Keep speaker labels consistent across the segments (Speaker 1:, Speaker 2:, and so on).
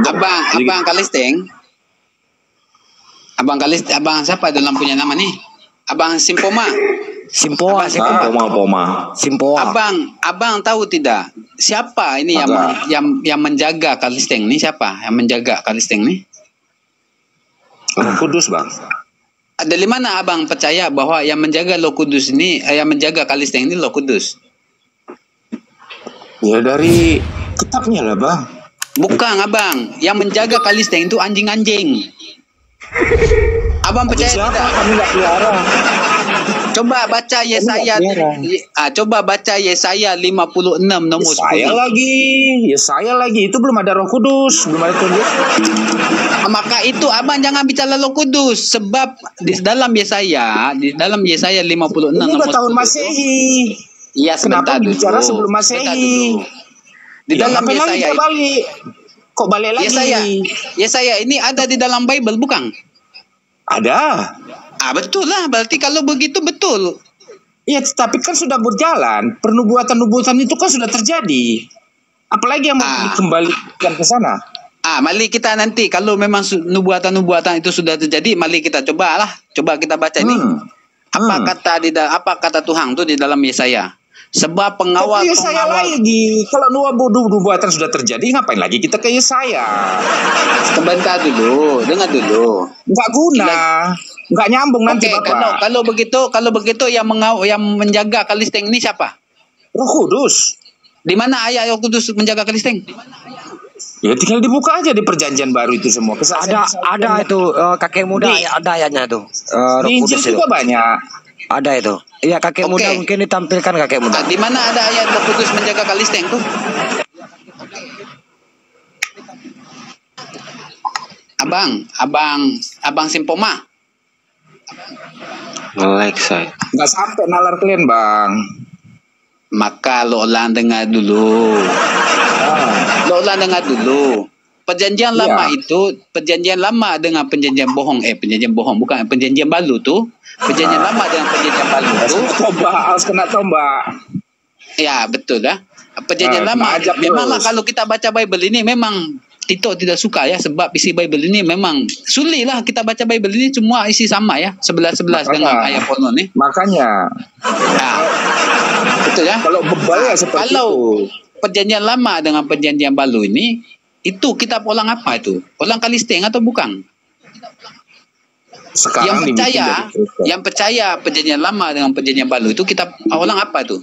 Speaker 1: Abang Kalisteng. Abang siapa dalam punya nama nih? Abang Simpoma.
Speaker 2: Simpoa. Simpoa.
Speaker 1: Abang tahu tidak siapa ini yang menjaga Kalisteng ini, siapa yang menjaga Kalisteng ini?
Speaker 3: Roh Kudus, Bang.
Speaker 1: Dari mana abang percaya bahwa yang menjaga Roh Kudus ini, yang menjaga Kalisteng ini Roh Kudus?
Speaker 3: Ya dari kitabnya lah, Bang.
Speaker 1: Bukan abang, yang menjaga Kalisteng itu anjing-anjing. Abang percaya
Speaker 3: Siapa?
Speaker 1: tidak?
Speaker 3: Kami nggak pelihara.
Speaker 1: Coba baca Yesaya. Coba baca Yesaya 56 nomor 10.
Speaker 3: Saya lagi. Itu belum ada Roh Kudus, belum ada Tuhan Yesus.
Speaker 1: Maka itu abang jangan bicara Roh Kudus, sebab di dalam Yesaya 56
Speaker 3: Ini
Speaker 1: nomor
Speaker 3: udah tahun
Speaker 1: 10.
Speaker 3: Masehi.
Speaker 1: Iya,
Speaker 3: Kenapa
Speaker 1: sebentar
Speaker 3: bicara
Speaker 1: dulu.
Speaker 3: sebelum Masehi?
Speaker 1: Di dalam
Speaker 3: ngapain lagi
Speaker 1: Yesaya
Speaker 3: kita balik? Kok balik lagi?
Speaker 1: Yesaya ini ada di dalam Bible bukan?
Speaker 3: Ada.
Speaker 1: Betul lah, berarti kalau begitu betul.
Speaker 3: Iya, tapi kan sudah berjalan. Pernubuatan-nubuatan itu kan sudah terjadi. Apalagi yang mau dikembalikan ke sana?
Speaker 1: Mari kita nanti kalau memang nubuatan-nubuatan itu sudah terjadi, mari kita coba kita baca ini. Apa kata Tuhan tuh di dalam Yesaya? Sebab pengawal
Speaker 3: Yesaya lagi. Kalau nubuatan sudah terjadi, ngapain lagi kita ke Yesaya?
Speaker 1: Sebentar dulu, dengar dulu.
Speaker 3: Nggak guna. Nggak nyambung nanti, Bapak.
Speaker 1: Kalau begitu yang menjaga Kalisteng ini siapa?
Speaker 3: Roh Kudus.
Speaker 1: Di mana ayat Roh Kudus menjaga Kalisteng?
Speaker 3: Ya tinggal dibuka aja di perjanjian baru itu semua.
Speaker 2: Ada itu kakek muda, ada ayatnya tuh.
Speaker 3: Di Injil juga banyak.
Speaker 2: Ada itu. Iya, kakek muda mungkin ditampilkan kakek muda.
Speaker 1: Di mana ada ayat Roh Kudus menjaga Kalisteng tuh? Abang Simpoma.
Speaker 4: Nge-like saya.
Speaker 3: Nggak sampai nalar kalian, Bang.
Speaker 1: Maka lo ulang dengar dulu. Perjanjian lama itu, perjanjian lama dengan perjanjian bohong. Perjanjian bohong, bukan perjanjian baru tuh. Perjanjian lama dengan perjanjian baru tuh.
Speaker 3: Harus kena tombak.
Speaker 1: Ya, betul dah. Perjanjian lama. Memanglah kalau kita baca Bible ini memang Tito tidak suka ya, sebab isi Bible ini memang sulit lah kita baca Bible ini semua isi sama ya, 11 dengan ayat porno nih.
Speaker 3: Makanya.
Speaker 1: Betul ya?
Speaker 3: Kalau bebal ya seperti itu.
Speaker 1: Perjanjian lama dengan perjanjian baru ini, itu kitab ulang apa itu? Ulang Kalisteng atau bukan?
Speaker 3: Sekarang
Speaker 1: yang percaya perjanjian lama dengan perjanjian baru itu kitab ulang apa itu?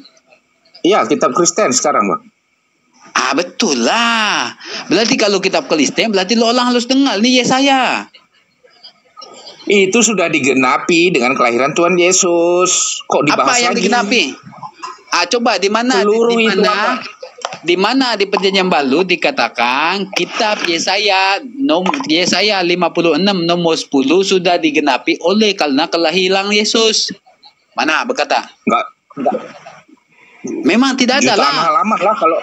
Speaker 3: Iya, kitab Kristen sekarang, Bang.
Speaker 1: Betul lah. Berarti kalau kitab Kalisteng, berarti lo orang harus dengar nih Yesaya.
Speaker 3: Itu sudah digenapi dengan kelahiran Tuhan Yesus. Kok dibahas
Speaker 1: apa yang
Speaker 3: lagi?
Speaker 1: digenapi? Coba di mana di perjanjian baru dikatakan kitab Yesaya 56 nomor 10 sudah digenapi oleh karena kelahiran Yesus. Mana berkata?
Speaker 3: Enggak.
Speaker 1: Memang tidak ada lah.
Speaker 3: Jutaan halaman lah, kalau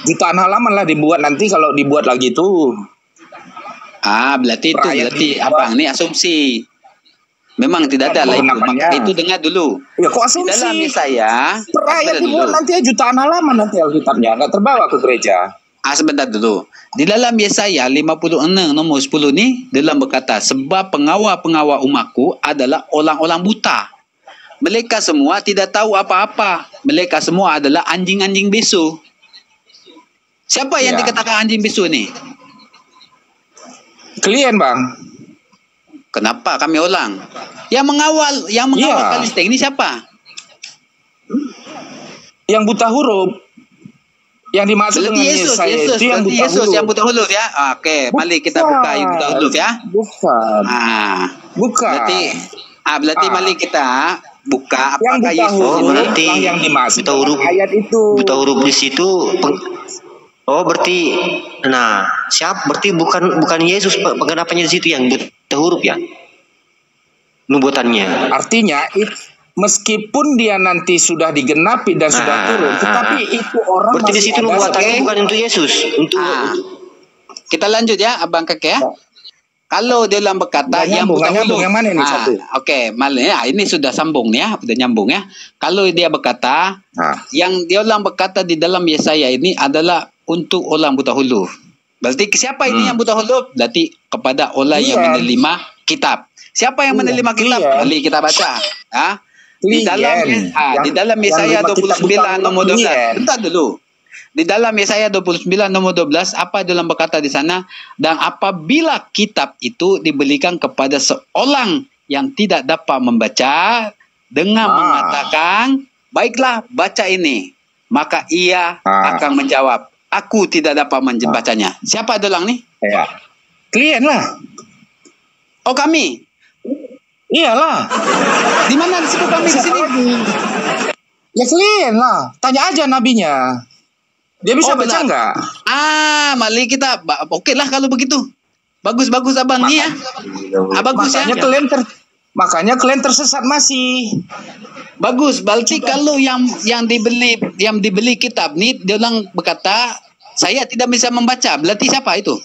Speaker 3: jutaan halaman lah dibuat nanti kalau dibuat lagi tuh.
Speaker 1: Berarti abang ini asumsi. Memang tidak ada lah itu. Itu dengar dulu.
Speaker 3: Ya kok asumsi?
Speaker 1: Di dalam Yesaya
Speaker 3: perayaan dibuat nanti jutaan halaman nanti Alkitabnya, nggak terbawa ke gereja.
Speaker 1: Sebentar dulu. Di dalam Yesaya 56 nomor 10 nih dalam berkata, sebab pengawal-pengawal umatku adalah orang-orang buta. Mereka semua tidak tahu apa-apa. Mereka semua adalah anjing-anjing bisu. Siapa yang dikatakan anjing bisu nih?
Speaker 3: Klien, Bang.
Speaker 1: Kenapa kami ulang? Yang mengawal Kalisteng ini siapa?
Speaker 3: Yang buta huruf. Yang dimaksud dengan
Speaker 1: Yesus yang buta huruf ya. Oke, mari kita buka yang buta huruf ya.
Speaker 3: Bukan.
Speaker 1: Berarti mari kita buka apakah Yesus
Speaker 3: yang dimaksud
Speaker 4: ayat itu. Buta huruf di situ. Berarti berarti bukan Yesus pengenapannya di situ yang buta huruf ya. Nubuatannya.
Speaker 3: Artinya meskipun dia nanti sudah digenapi dan sudah turun, tetapi itu orang
Speaker 4: berarti di situ nubuatannya bukan untuk Yesus, untuk
Speaker 1: kita lanjut ya, Abang Kakek ya. Kalau dalam berkata yang buta huruf,
Speaker 3: yang mana ini satu?
Speaker 1: Oke, ini sudah sambung ya, sudah nyambung ya. Kalau dia berkata, yang dia orang berkata di dalam Yesaya ini adalah untuk orang buta huruf. Berarti siapa ini yang buta huruf? Berarti kepada orang yang menerima kitab. Siapa yang menerima kitab? Mari kita baca. Di dalam Yesaya 29 nomor 12. Bentar dulu. Di dalam Yesaya 29 nomor 12 apa dalam berkata di sana, dan apabila kitab itu diberikan kepada seorang yang tidak dapat membaca dengan mengatakan, baiklah baca ini, maka ia akan menjawab, aku tidak dapat membacanya. Siapa dolang nih?
Speaker 3: Ya. Klien lah.
Speaker 1: Oh, kami.
Speaker 3: Iyalah.
Speaker 1: Di mana disebut kami di sini?
Speaker 3: Ya klien lah. Tanya aja nabinya. Dia bisa baca enggak?
Speaker 1: Mari kita. Oke lah kalau begitu. Bagus abang nih ya. Bagus ya.
Speaker 3: Makanya kalian tersesat masih.
Speaker 1: Bagus. Berarti kalau yang dibeli kitab nih, dia orang berkata saya tidak bisa membaca. Berarti siapa itu?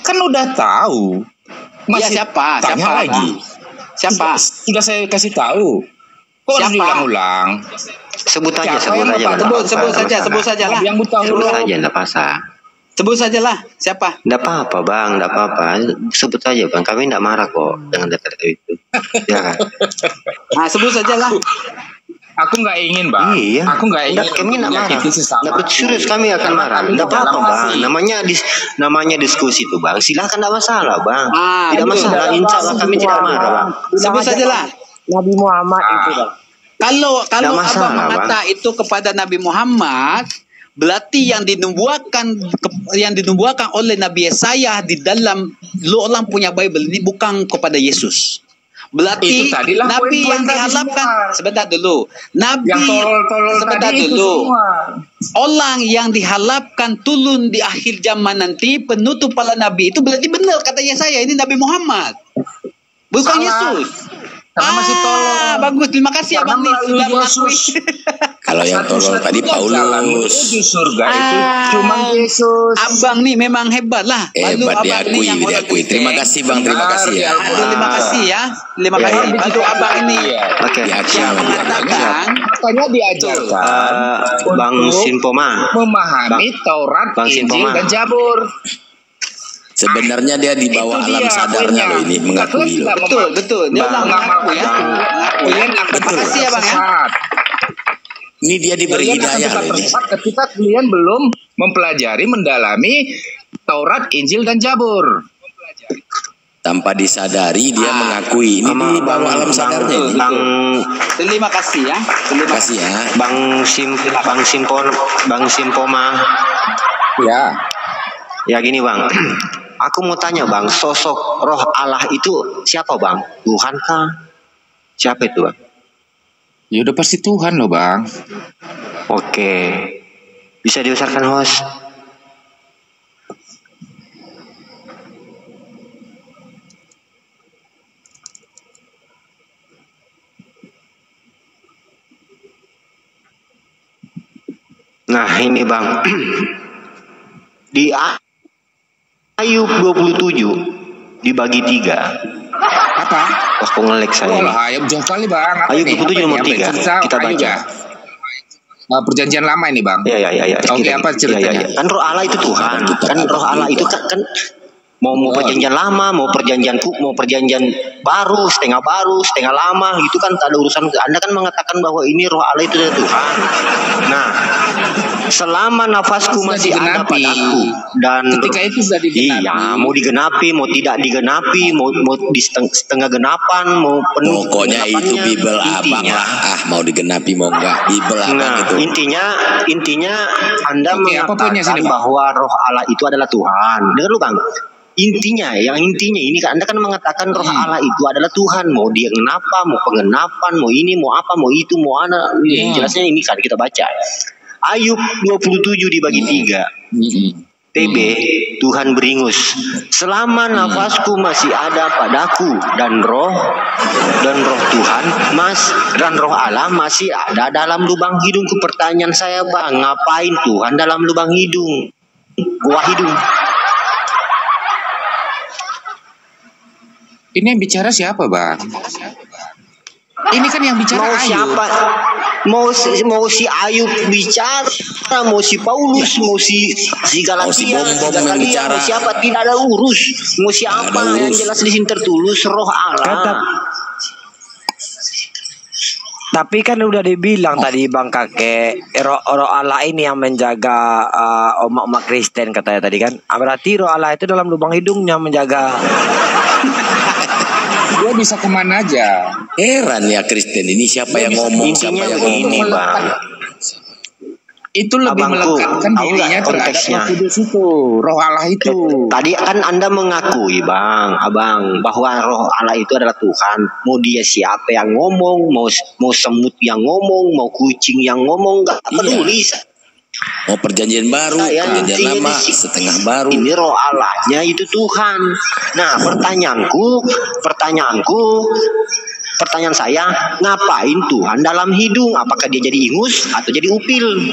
Speaker 3: Kan udah tahu. Masih
Speaker 1: siapa?
Speaker 3: Tanya
Speaker 1: siapa
Speaker 3: lagi.
Speaker 1: Siapa?
Speaker 3: Sudah saya kasih tahu. Kok harus diulang-ulang?
Speaker 4: Sebut saja.
Speaker 1: Sebut saja lah.
Speaker 3: Yang buta
Speaker 4: Sebut
Speaker 3: huruf.
Speaker 4: saja, enggak masalah.
Speaker 1: Sebut saja lah. Siapa?
Speaker 4: Enggak apa-apa, Bang, enggak apa-apa. Sebut saja, Bang. Kami enggak marah kok dengan data-data itu. Ya kan?
Speaker 1: Sebut saja lah.
Speaker 3: Aku nggak ingin, Bang.
Speaker 4: Iya.
Speaker 3: Aku nggak ingin.
Speaker 4: Kami nggak marah.
Speaker 3: Nggak
Speaker 4: serius kami akan marah. Nggak apa-apa, Bang. Namanya diskusi itu, Bang. Silakan, nggak masalah, Bang. Tidak masalah. Insya Allah kami tidak marah, Bang.
Speaker 1: Sebut saja lah.
Speaker 2: Nabi Muhammad itu, Bang.
Speaker 1: Kalau
Speaker 4: masalah,
Speaker 1: abang mengata itu kepada Nabi Muhammad, berarti yang dinubuatkan oleh Nabi Yesaya di dalam lu orang punya Bible ini bukan kepada Yesus. Berarti Nabi yang diharapkan sebentar dulu. Nabi yang sebentar dulu. Orang yang diharapkan turun di akhir zaman nanti penutup para nabi itu berarti benar kata Yesaya ini Nabi Muhammad. Bukan Yesus.
Speaker 3: Karena masih tolong.
Speaker 1: Bagus, terima kasih abang nih sudah mengakui.
Speaker 5: Kalau yang tolong tadi Paulus.
Speaker 3: Di surga itu cuma Yesus.
Speaker 1: Abang nih memang hebat lah.
Speaker 5: Hebat diakui. Terima kasih Bang, terima kasih ya.
Speaker 1: Terima kasih ya. Terima kasih. Lalu abang ini
Speaker 4: yang
Speaker 1: mengatakan
Speaker 3: makanya diajarkan
Speaker 4: Bang Sinpoma
Speaker 3: memahami Taurat, Injil dan Jabur.
Speaker 5: Sebenarnya dia di bawah alam sadarnya loh ini mengakui loh.
Speaker 1: Betul. Dia mengaku ya. Terima kasih ya Bang ya.
Speaker 5: Ini dia diberi hidayah loh ini.
Speaker 3: Ketika kalian belum mempelajari, mendalami Taurat, Injil dan Jabur.
Speaker 5: Tanpa disadari dia mengakui ini di bawah alam sadarnya ini.
Speaker 1: Terima kasih ya.
Speaker 5: Terima kasih ya.
Speaker 4: Bang Simpoma. Ya gini Bang. Aku mau tanya Bang, sosok roh Allah itu siapa Bang? Tuhan kah? Siapa itu Bang?
Speaker 3: Ya udah pasti Tuhan loh Bang.
Speaker 4: Oke. Bisa dibesarkan host? Nah ini Bang. Di Ayub 27 dibagi 3.
Speaker 3: Apa?
Speaker 4: Aku ngelek saya ini.
Speaker 3: Ayub jauh kali Bang.
Speaker 4: Ayub 27 nomor 3. Kita baca.
Speaker 3: Perjanjian lama ini Bang.
Speaker 4: Iya.
Speaker 3: Oke, apa ceritanya?
Speaker 4: Kan roh Allah itu Tuhan. Kan roh Allah itu kan mau perjanjian lama, mau perjanjian baru, setengah lama, itu kan tak ada urusan. Anda kan mengatakan bahwa ini roh Allah itu dari Tuhan. Nah, selama nafasku masih ada padaku dan
Speaker 3: ketika itu sudah digenapi.
Speaker 4: Iya, mau digenapi, mau tidak digenapi, mau di setengah genapan, mau penuh.
Speaker 5: Pokoknya itu Bible abang lah. Mau digenapi mau enggak Bible abang itu.
Speaker 4: Intinya Anda mengatakan bahwa roh Allah itu adalah Tuhan. Dengar lu Bang. Intinya ini kan Anda kan mengatakan roh Allah itu adalah Tuhan. Mau dia kenapa, mau pengenapan, mau ini, mau apa, mau itu, mau ana. Jelasnya ini kan kita baca. Ayub 27 dibagi 3. TB, Tuhan beringus. Selama nafasku masih ada padaku dan roh Tuhan dan roh Allah masih ada dalam lubang hidungku. Pertanyaan saya Bang, ngapain Tuhan dalam lubang hidung? Gua hidung.
Speaker 3: Ini yang bicara siapa Bang? Ini kan yang bicara
Speaker 4: mau
Speaker 3: Ayub.
Speaker 4: siapa? mau si Ayub bicara, mau si Paulus, mau si Galatia,
Speaker 5: Bom bicara,
Speaker 4: mau siapa tidak ada urus, mau siapa yang jelas di sini tertulis roh Allah.
Speaker 2: Tapi kan udah dibilang tadi Bang Kakek, roh Allah ini yang menjaga umat Kristen katanya tadi kan. Berarti roh Allah itu dalam lubang hidungnya menjaga.
Speaker 3: Dia bisa kemana aja.
Speaker 5: Heran ya Kristen ini siapa yang ngomong, siapa yang
Speaker 4: begini,
Speaker 5: ngomong.
Speaker 4: Bang.
Speaker 3: Itu lebih
Speaker 4: Abangku,
Speaker 3: melekatkan dirinya terhadap
Speaker 4: konteksnya.
Speaker 3: Roh Kudus itu, roh Allah itu.
Speaker 4: Tadi kan Anda mengakui, Abang, bahwa roh Allah itu adalah Tuhan. Mau dia siapa yang ngomong, mau semut yang ngomong, mau kucing yang ngomong, gak peduli.
Speaker 5: Mau perjanjian baru, perjanjian lama, setengah baru.
Speaker 4: Ini roh Allahnya itu Tuhan. Nah, pertanyaan saya, ngapain Tuhan dalam hidung? Apakah dia jadi ingus atau jadi upil?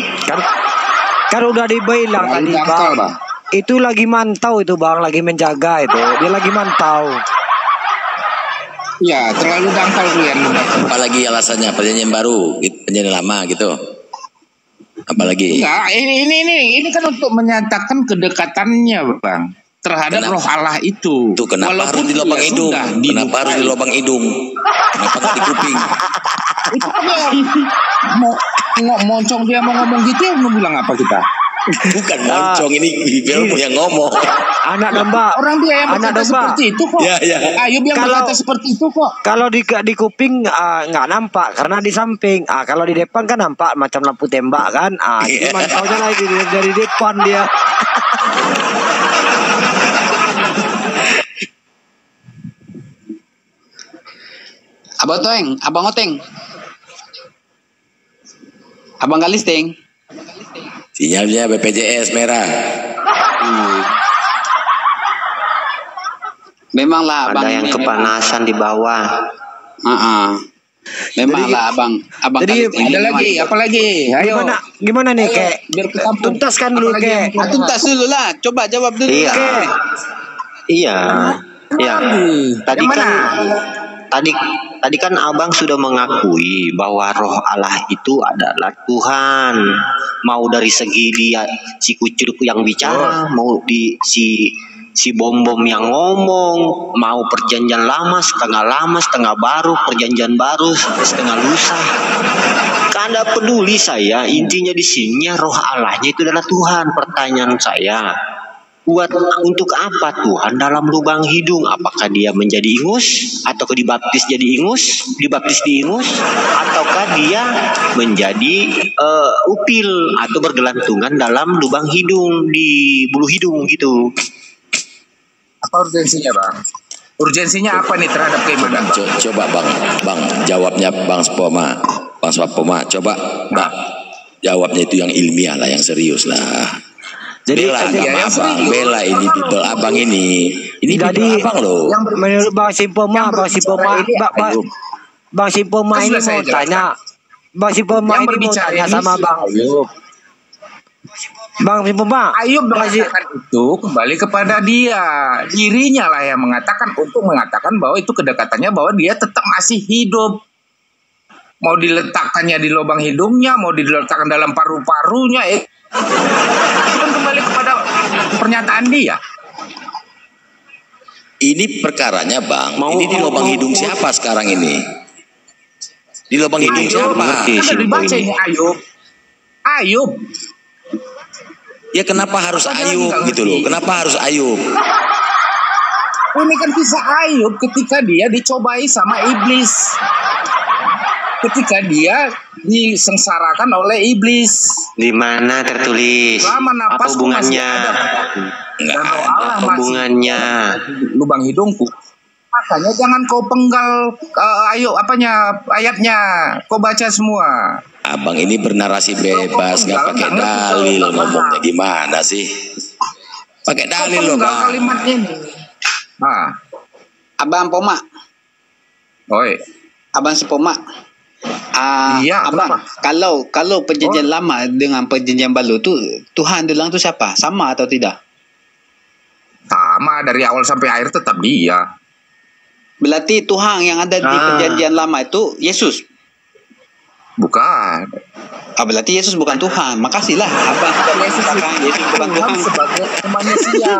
Speaker 2: Kan udah dibilang tadi Bang. Itu lagi mantau itu Bang, lagi menjaga itu. Dia lagi mantau.
Speaker 3: Ya, terlalu dangkal kalian.
Speaker 5: Apalagi alasannya perjanjian baru, perjanjian lama gitu. Apalagi?
Speaker 3: Enggak, ini kan untuk menyatakan kedekatannya, Bang, terhadap roh Allah itu.
Speaker 5: Tuh kenapa harus di lubang hidung? Kenapa harus di lubang hidung? Kenapa nggak di kuping?
Speaker 3: Itu kan mau moncong dia mau ngomong gitu ya, mau bilang apa kita?
Speaker 5: Bukan moncong, ini Bibel yang ngomong.
Speaker 2: Anak domba.
Speaker 3: Orang dia yang berkata seperti itu kok.
Speaker 5: Ya.
Speaker 3: Ayub yang berkata seperti itu kok.
Speaker 2: Kalau di kuping nggak nampak karena di samping. Kalau di depan kan nampak macam lampu tembak kan. Jadi mantaunya lagi dari depan dia.
Speaker 1: Abang Oteng. Abang Galisteng.
Speaker 5: Sinyalnya BPJS merah.
Speaker 1: Memanglah abang
Speaker 4: Ada yang kepanasan di bawah.
Speaker 1: Memanglah abang
Speaker 2: jadi
Speaker 1: Galisteng.
Speaker 3: Ada lagi, apa lagi? Ayo.
Speaker 2: Gimana nih
Speaker 3: Ayo,
Speaker 2: Kek?
Speaker 3: biar ketampung.
Speaker 2: Tuntaskan dulu
Speaker 3: Apalagi
Speaker 2: Kek.
Speaker 3: yang
Speaker 1: Tuntas dulu lah. Coba jawab dulu
Speaker 4: Iya.
Speaker 1: lah.
Speaker 4: Iya. Tadi
Speaker 3: Yang mana?
Speaker 4: Tadi kan Abang sudah mengakui bahwa roh Allah itu adalah Tuhan. Mau dari segi dia si kucuruk yang bicara, mau di si bom yang ngomong, mau perjanjian lama, setengah baru, perjanjian baru, setengah lusa. Karena peduli saya, intinya di sini roh Allahnya itu adalah Tuhan. Pertanyaan saya, untuk apa Tuhan dalam lubang hidung? Apakah dia menjadi ingus? Ataukah dibaptis jadi ingus? Dibaptis di ingus? Ataukah dia menjadi upil atau bergelantungan dalam lubang hidung, di bulu hidung gitu?
Speaker 3: Apa urgensinya, Bang? Urgensinya apa nih terhadap keimanan, Bang?
Speaker 5: Coba Bang, jawabnya Bang Spoma. Coba Bang, jawabnya itu yang ilmiah lah, yang serius lah. Jadi bela ini people abang ini
Speaker 2: jadi
Speaker 5: abang loh.
Speaker 2: Menurut Bang Simpoma ini mau tanya. Bang Simpoma ini mau tanya sama Bang Ayub. Bang Simpoma,
Speaker 3: Ayub mengatakan itu kembali kepada dirinya lah yang mengatakan untuk mengatakan bahwa itu kedekatannya, bahwa dia tetap masih hidup. Mau diletakkannya di lubang hidungnya, mau diletakkan dalam paru-parunya, itu kan kembali kepada pernyataan dia.
Speaker 5: Ini perkaranya Bang, ini di lubang hidung siapa sekarang ini? Di lubang hidung siapa?
Speaker 3: Kan dibaca ini Ayub.
Speaker 5: Ya kenapa harus Ayub gitu loh? Kenapa harus Ayub?
Speaker 3: Ini kan kisah Ayub ketika dia dicobai sama iblis. Ketika dia disengsarakan oleh iblis.
Speaker 4: Di mana tertulis?
Speaker 3: Selama
Speaker 4: Apa
Speaker 3: napasku masih
Speaker 4: hubungannya?
Speaker 3: ada.
Speaker 5: Enggak
Speaker 3: Dan
Speaker 5: ada.
Speaker 3: Allah
Speaker 4: Hubungannya.
Speaker 3: masih lubang hidungku. Makanya jangan kau penggal ayatnya. Kau baca semua.
Speaker 5: Abang ini bernarasi bebas, nggak pakai dalil, ngomongnya gimana sih? Pakai dalil loh Bang.
Speaker 3: Kalimat ini. Nah,
Speaker 1: Abang Poma.
Speaker 3: oi.
Speaker 1: Abang si Poma.
Speaker 3: Iya,
Speaker 1: abang, kalau perjanjian lama dengan perjanjian baru tu Tuhan bilang tu siapa? Sama atau tidak?
Speaker 3: Sama dari awal sampai akhir tetap dia.
Speaker 1: Berarti Tuhan yang ada di perjanjian lama itu Yesus.
Speaker 3: Bukan.
Speaker 1: Berarti Yesus bukan Tuhan. Makasihlah abang sudah mengatakan Yesus bukan Tuhan.
Speaker 3: Sebagai manusia.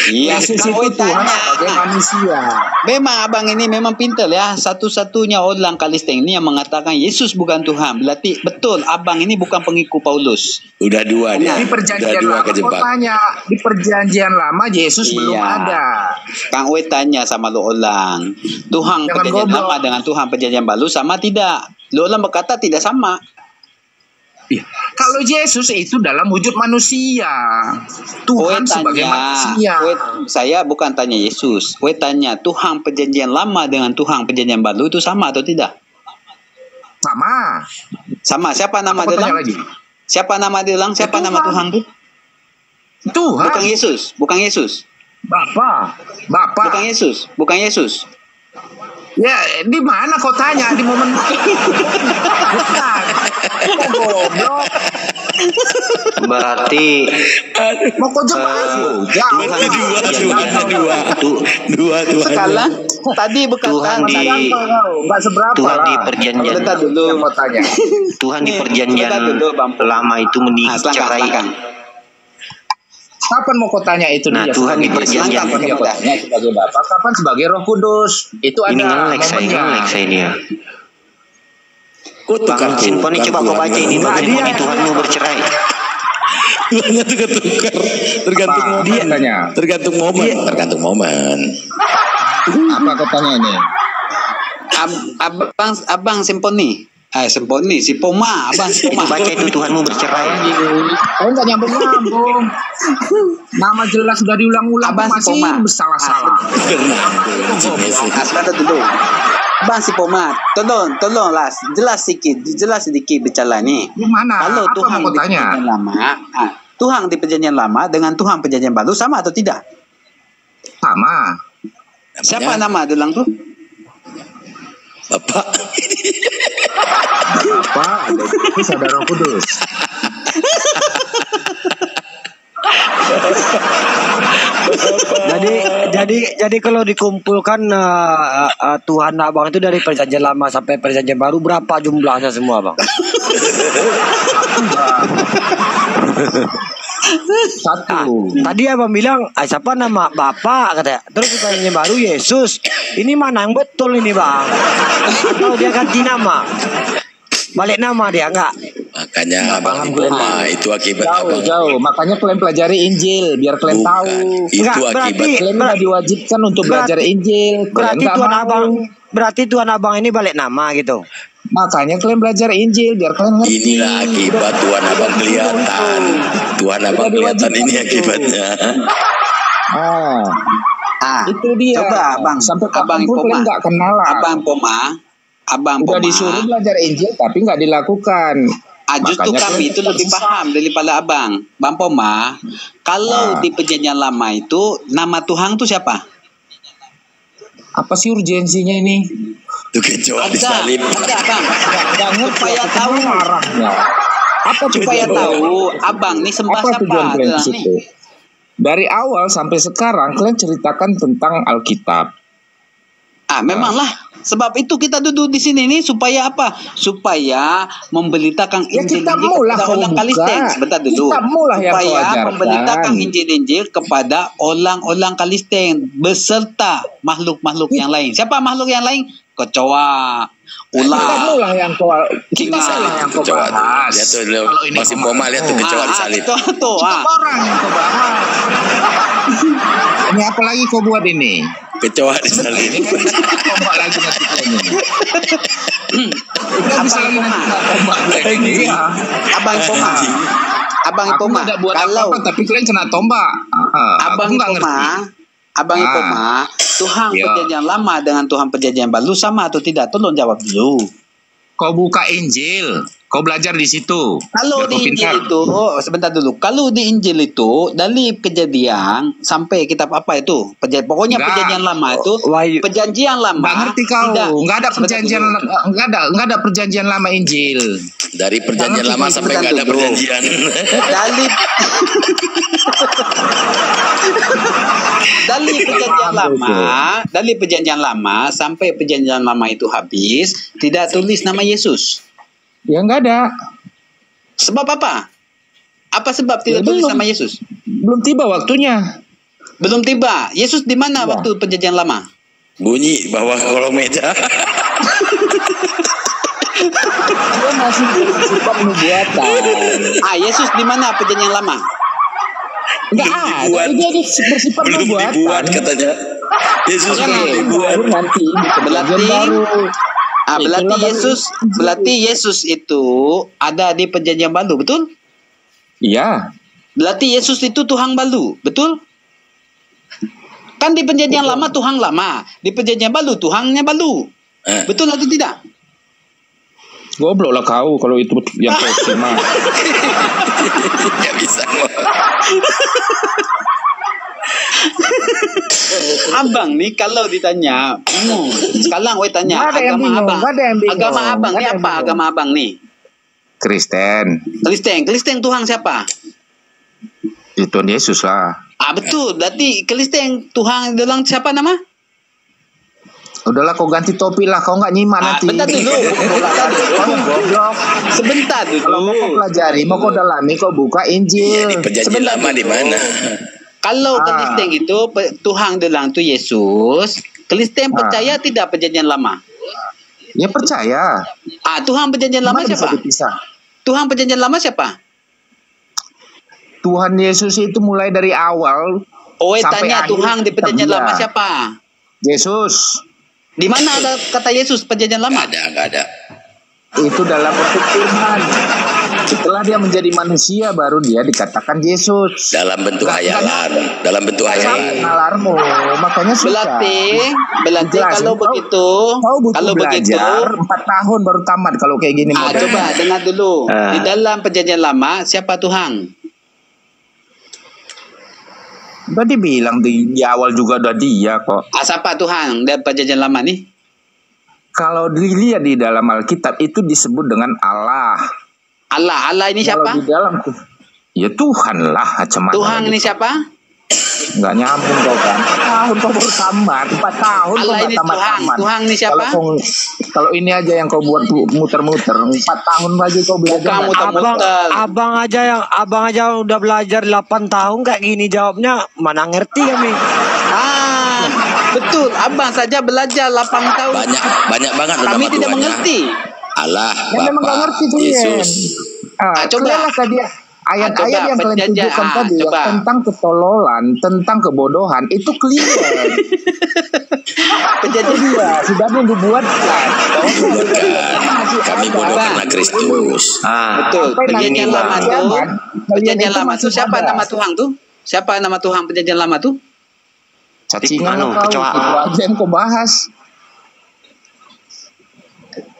Speaker 1: Iya,
Speaker 3: Yesus
Speaker 1: Kang
Speaker 3: itu
Speaker 1: Oi
Speaker 3: Tuhan
Speaker 1: tanya.
Speaker 3: sebagai manusia.
Speaker 1: Memang abang ini memang pintar ya. Satu-satunya orang Kristen ini yang mengatakan Yesus bukan Tuhan. Berarti betul abang ini bukan pengikut Paulus.
Speaker 5: Udah dua dia.
Speaker 3: Di perjanjian
Speaker 5: Udah dua
Speaker 3: lama, kau
Speaker 5: kejebak.
Speaker 3: tanya. Di perjanjian lama Yesus belum
Speaker 1: Iya.
Speaker 3: ada.
Speaker 1: Kang Oi tanya sama lo orang. Tuhan
Speaker 3: Jangan
Speaker 1: perjanjian
Speaker 3: goblok.
Speaker 1: lama dengan Tuhan perjanjian baru sama tidak? Lo orang berkata tidak sama.
Speaker 3: Iya. Kalau Yesus itu dalam wujud manusia,
Speaker 1: Kowe
Speaker 3: Tuhan sebagai manusia.
Speaker 1: Saya bukan tanya Yesus. Kowe tanya Tuhan perjanjian lama dengan Tuhan perjanjian baru itu sama atau tidak?
Speaker 3: Sama.
Speaker 1: Sama. Siapa nama
Speaker 3: Apa
Speaker 1: dia?
Speaker 3: tanya
Speaker 1: Lang?
Speaker 3: lagi?
Speaker 1: Siapa nama dia? Lang? Siapa
Speaker 3: Tuhan.
Speaker 1: nama Tuhan itu?
Speaker 3: Tuhan.
Speaker 1: Bukan Yesus. Bukan Yesus.
Speaker 3: Bapa.
Speaker 1: Bukan Yesus. Bukan Yesus.
Speaker 3: Ya, di mana kau tanya di momen? Bukan. Kau goblok.
Speaker 4: Berarti
Speaker 3: Mau kau jebak aku? Jauh.
Speaker 5: Dua
Speaker 1: Sekarang tadi berkata
Speaker 4: Tuhan di
Speaker 3: Enggak seberapa
Speaker 4: Tuhan di
Speaker 3: lah.
Speaker 4: perjanjian
Speaker 1: Bentar dulu.
Speaker 3: Yang mau tanya.
Speaker 4: Tuhan di perjanjian
Speaker 1: Bentar dulu, Bang.
Speaker 4: lama itu cerai.
Speaker 1: Silakan.
Speaker 3: Kapan mau kau tanya itu
Speaker 4: Nah,
Speaker 3: dia?
Speaker 4: Tuhan di
Speaker 3: sebagai
Speaker 4: perjanjian.
Speaker 3: Kapan dia kau tanya sebagai Bapa? Kapan sebagai Roh Kudus? Itu ada
Speaker 4: Ini nge-lag saya dia. Bang Sinponi coba kau baca ini bagaimana Tuhanmu bercerai.
Speaker 5: Tuhannya tukar-tukar. Tergantung
Speaker 3: Apa?
Speaker 5: momen.
Speaker 3: Tanya.
Speaker 5: Tergantung momen. Tergantung momen.
Speaker 3: Apa kau tanya ini?
Speaker 1: Abang Simponi. Simponi, si Poma, abang si Poma.
Speaker 4: Baca itu Tuhanmu bercerai.
Speaker 3: Kau nggak nyambung-nyambung. Nama jelas sudah diulang-ulang
Speaker 1: Abang
Speaker 3: masih
Speaker 1: Poma.
Speaker 3: bersalah-salah.
Speaker 1: Sebentar dulu. Abang si Poma, tolonglah jelas sedikit bicara nih.
Speaker 3: Di mana?
Speaker 1: Kalau
Speaker 3: Apa
Speaker 1: Tuhan
Speaker 3: mau kau
Speaker 1: di
Speaker 3: tanya?
Speaker 1: perjanjian lama, Tuhan di perjanjian lama dengan Tuhan perjanjian baru sama atau tidak?
Speaker 3: Sama.
Speaker 1: Siapa nama Delang tuh?
Speaker 5: Bapak.
Speaker 3: Apa? Itu saudara Roh Kudus.
Speaker 2: Jadi kalau dikumpulkan Tuhan abang itu dari perjanjian lama sampai perjanjian baru berapa jumlahnya semua bang?
Speaker 3: Satu.
Speaker 2: Tadi abang bilang siapa nama bapak katanya. Terus di perjanjian baru Yesus. Ini mana yang betul ini bang? Atau dia ganti nama? Balik nama dia enggak?
Speaker 5: Makanya Abang Poma itu akibat abang.
Speaker 3: Jauh. Makanya kalian pelajari Injil biar kalian
Speaker 5: Bukan.
Speaker 3: tahu.
Speaker 5: Itu
Speaker 2: Enggak,
Speaker 5: akibat.
Speaker 2: berarti-
Speaker 3: Kalian nggak diwajibkan untuk belajar Injil. Kalian
Speaker 2: Berarti
Speaker 3: nggak
Speaker 2: Tuhan
Speaker 3: mau.
Speaker 2: abang Tuhan abang ini balik nama gitu.
Speaker 3: Makanya kalian belajar Injil biar kalian ngerti.
Speaker 5: Inilah akibat Tuhan abang kelihatan. Tuhan abang kelihatan ini akibatnya.
Speaker 3: Itu dia.
Speaker 1: Coba abang,
Speaker 3: Sampai
Speaker 1: abang
Speaker 3: kapanpun
Speaker 1: Poma,
Speaker 3: kalian nggak kenalan.
Speaker 1: abang
Speaker 3: Udah
Speaker 1: Poma.
Speaker 3: disuruh belajar Injil tapi nggak dilakukan.
Speaker 1: Justru
Speaker 3: Makanya
Speaker 1: kami
Speaker 3: kalian
Speaker 1: itu lebih
Speaker 3: tersesat.
Speaker 1: paham daripada abang. Bang Poma, kalau di perjanjian lama itu nama Tuhan itu siapa?
Speaker 3: Apa sih urgensinya ini?
Speaker 5: Itu kecoa disalib.
Speaker 1: Ada bang.
Speaker 3: Nggak ngerti
Speaker 1: Supaya
Speaker 3: aku
Speaker 1: tahu,
Speaker 3: kemana arahnya. Apa
Speaker 1: supaya
Speaker 3: tujuan
Speaker 1: tahu, abang nih sembah
Speaker 3: Apa
Speaker 1: siapa?
Speaker 3: tujuan kalian ke
Speaker 1: Adalah
Speaker 3: situ? Dari awal sampai sekarang kalian ceritakan tentang Alkitab.
Speaker 1: Memanglah. Sebab itu kita duduk di sini nih supaya apa? Supaya memberitakan
Speaker 3: Ya,
Speaker 1: Injil
Speaker 3: kitabmu lah
Speaker 1: kepada
Speaker 3: kau
Speaker 1: orang
Speaker 3: buka.
Speaker 1: Kristen. Sebentar dulu.
Speaker 3: Kitabmu lah yang kau
Speaker 1: Supaya
Speaker 3: ajarkan.
Speaker 1: memberitakan Injil kepada orang-orang Kristen beserta makhluk-makhluk yang lain. Siapa makhluk yang lain? Kecoa,
Speaker 3: Kitabmu
Speaker 1: ular.
Speaker 3: lah yang kau kita
Speaker 1: Nah,
Speaker 3: lah yang kau
Speaker 5: Kecoa tuh.
Speaker 3: bahas.
Speaker 5: Lihat tuh
Speaker 3: Kalau ini
Speaker 5: masih
Speaker 3: kau
Speaker 5: Poma lihat tuh kecoa disalib.
Speaker 1: Tuh,
Speaker 3: Kitab orang yang kau bahas. Ini apa lagi kau buat ini?
Speaker 5: Kecoa disalib.
Speaker 3: Ini kan tombak lagi nanti kau ini. Kita bisa lagi nanti kena tombak lagi. Iya.
Speaker 1: Abang Poma. Abang
Speaker 3: Aku
Speaker 1: Poma.
Speaker 3: nggak buat
Speaker 1: Kalau
Speaker 3: apa-apa tapi kalian kena tombak.
Speaker 1: Abang
Speaker 3: Aku nggak
Speaker 1: Poma,
Speaker 3: ngerti.
Speaker 1: Abang Poma, Tuhan
Speaker 3: Iya.
Speaker 1: perjanjian lama dengan Tuhan perjanjian baru sama atau tidak? Tolong jawab dulu.
Speaker 3: Kau buka Injil, kau belajar di situ.
Speaker 1: Kalau
Speaker 3: Biar
Speaker 1: di
Speaker 3: kau
Speaker 1: Injil
Speaker 3: pintar.
Speaker 1: itu, sebentar dulu. Kalau di Injil itu dari Kejadian sampai kitab apa itu? Pokoknya
Speaker 3: Enggak.
Speaker 1: perjanjian lama itu,
Speaker 2: Wahyu.
Speaker 1: perjanjian lama.
Speaker 3: Nggak ngerti kau,
Speaker 1: tidak.
Speaker 3: nggak ada
Speaker 1: Sebentar
Speaker 3: perjanjian,
Speaker 1: dulu.
Speaker 3: nggak ada perjanjian lama Injil.
Speaker 5: Dari perjanjian
Speaker 3: Jangan
Speaker 5: lama
Speaker 3: sih,
Speaker 5: sampai nggak ada
Speaker 1: dulu.
Speaker 5: perjanjian.
Speaker 1: Dari dari perjanjian lama sampai perjanjian lama itu habis tidak tulis nama Yesus.
Speaker 3: Ya nggak ada.
Speaker 1: Sebab apa? Apa sebab tidak tulis nama Yesus?
Speaker 3: Belum tiba waktunya.
Speaker 1: Belum tiba. Yesus di mana waktu perjanjian lama?
Speaker 5: Bunyi bawah kolong meja.
Speaker 3: Dia masih bersifat nubuatan.
Speaker 1: Yesus di mana perjanjian lama?
Speaker 3: Enggak ada. Dia bersifat
Speaker 5: belum
Speaker 3: nubuatan.
Speaker 5: dibuat katanya. Yesus belum dibuat.
Speaker 3: Nanti
Speaker 1: berarti Yesus itu ada di perjanjian baru, betul?
Speaker 3: Iya.
Speaker 1: Berarti Yesus itu Tuhan baru, betul? Kan di perjanjian lama Tuhan lama, di perjanjian baru Tuhannya baru. Betul atau tidak?
Speaker 3: Goblok lah kau kalau itu yang kau terima.
Speaker 5: Ya bisa.
Speaker 1: Abang nih kalau ditanya, sekarang gue tanya agama abang. Agama abang nih apa? Agama abang nih?
Speaker 3: Kristen
Speaker 1: Tuhan siapa?
Speaker 3: Itu Tuhan Yesus lah.
Speaker 1: Betul. Berarti Kristen Tuhan dalam siapa nama?
Speaker 3: Udahlah kau ganti topi lah, kau nggak nyimak nanti.
Speaker 1: Bentar dulu. Sebentar dulu.
Speaker 3: Kalau mau kau pelajari, mau kau dalami, kau buka Injil.
Speaker 5: Di perjanjian lama di mana?
Speaker 1: Kalau Kristen itu Tuhan dalam itu Yesus, Kristen percaya tidak perjanjian lama?
Speaker 3: Ya percaya.
Speaker 1: Tuhan perjanjian lama siapa? Tuhan perjanjian lama siapa?
Speaker 3: Tuhan Yesus itu mulai dari awal. Sampai
Speaker 1: tanya Tuhan di perjanjian lama siapa?
Speaker 3: Yesus.
Speaker 1: Di mana ada kata Yesus perjanjian lama?
Speaker 5: Nggak ada.
Speaker 3: Itu dalam bentuk firman. Setelah dia menjadi manusia baru dia dikatakan Yesus.
Speaker 5: Dalam bentuk hayalan.
Speaker 3: Nalarmu, makanya susah.
Speaker 1: Berarti kalau begitu,
Speaker 3: kau butuh belajar 4 tahun baru tamat kalau kayak gini.
Speaker 1: Coba dengar dulu. Di dalam perjanjian lama siapa Tuhan?
Speaker 3: Tadi bilang di awal juga udah dia kok.
Speaker 1: Siapa Tuhan dari perjanjian lama nih?
Speaker 3: Kalau dilihat di dalam Alkitab itu disebut dengan Allah.
Speaker 1: Allah ini siapa?
Speaker 3: Kalau di dalam ya Tuhan lah, macam mana?
Speaker 1: Tuhan ini siapa?
Speaker 3: Nggak nyambung kau kan? Tahun kau baru tamat, 4 tahun
Speaker 1: Allah ini tamat. Tuhan ini siapa?
Speaker 3: Kalau ini aja yang kau buat muter-muter, 4 tahun lagi kau belajar.
Speaker 2: Abang aja udah belajar 8 tahun kayak gini jawabnya, mana ngerti kami.
Speaker 1: Betul, abang saja belajar 8 tahun.
Speaker 5: Banyak banget
Speaker 1: kami tidak mengerti.
Speaker 5: Allah,
Speaker 3: memang nggak ngerti tuh
Speaker 5: Yesus.
Speaker 3: Coba tadi ayat-ayat yang kalian tunjukkan tadi tentang ketololan, tentang kebodohan itu clear.
Speaker 1: Perjanjian
Speaker 3: sudah dibuatkan.
Speaker 5: Kami bodoh karena Kristus.
Speaker 1: Betul. Perjanjian lama tuh. Perjanjian lama tuh siapa nama Tuhan tuh? Siapa nama Tuhan perjanjian lama tuh?
Speaker 4: Cacingan kecoa.
Speaker 3: Itu aja yang kau bahas.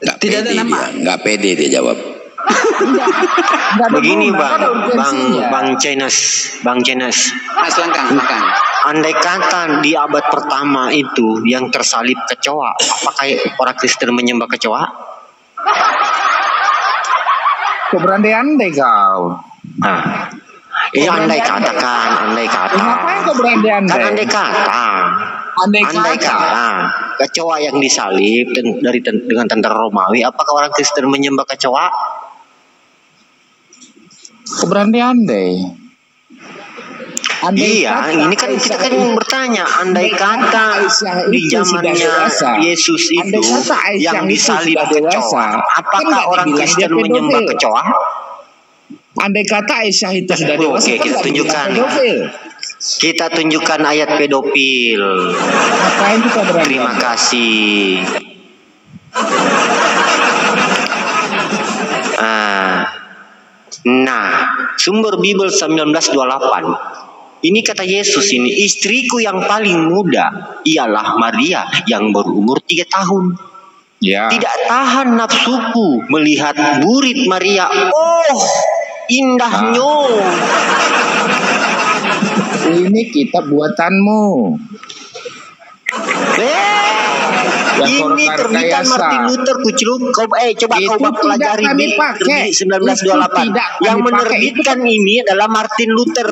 Speaker 5: Tidak ada nama. Nggak pede dia jawab.
Speaker 4: Begini Bang Cenas.
Speaker 1: Langkang.
Speaker 4: Andai kata di abad pertama itu yang tersalib kecoa, apakah orang Kristen menyembah kecoa?
Speaker 3: Kau berandai-andai kau.
Speaker 4: Andai kata.
Speaker 3: Ngapain kau berandai-andai?
Speaker 4: Kan andai kata kecoa yang disalib dengan tentara Romawi, apakah orang Kristen menyembah kecoa?
Speaker 3: Kau berandai-andai.
Speaker 4: Ini kan kita bertanya, andai kata di zamannya Yesus itu yang disalib kecoa, apakah orang Kristen menyembah kecoa?
Speaker 3: Andai kata Aisyah itu sudah dewasa,
Speaker 4: kita tunjukkan ayat pedofil. Terima kasih. Sumber Bible 1928. Ini kata Yesus ini, istriku yang paling muda ialah Maria yang berumur 3 tahun. Tidak tahan nafsuku melihat burit Maria. Indahnya.
Speaker 3: Ini kitab buatanmu.
Speaker 4: Ini terbitan Martin Luther Kucluk. Coba kau pelajari di 1928. Yang menerbitkan ini adalah Martin Luther.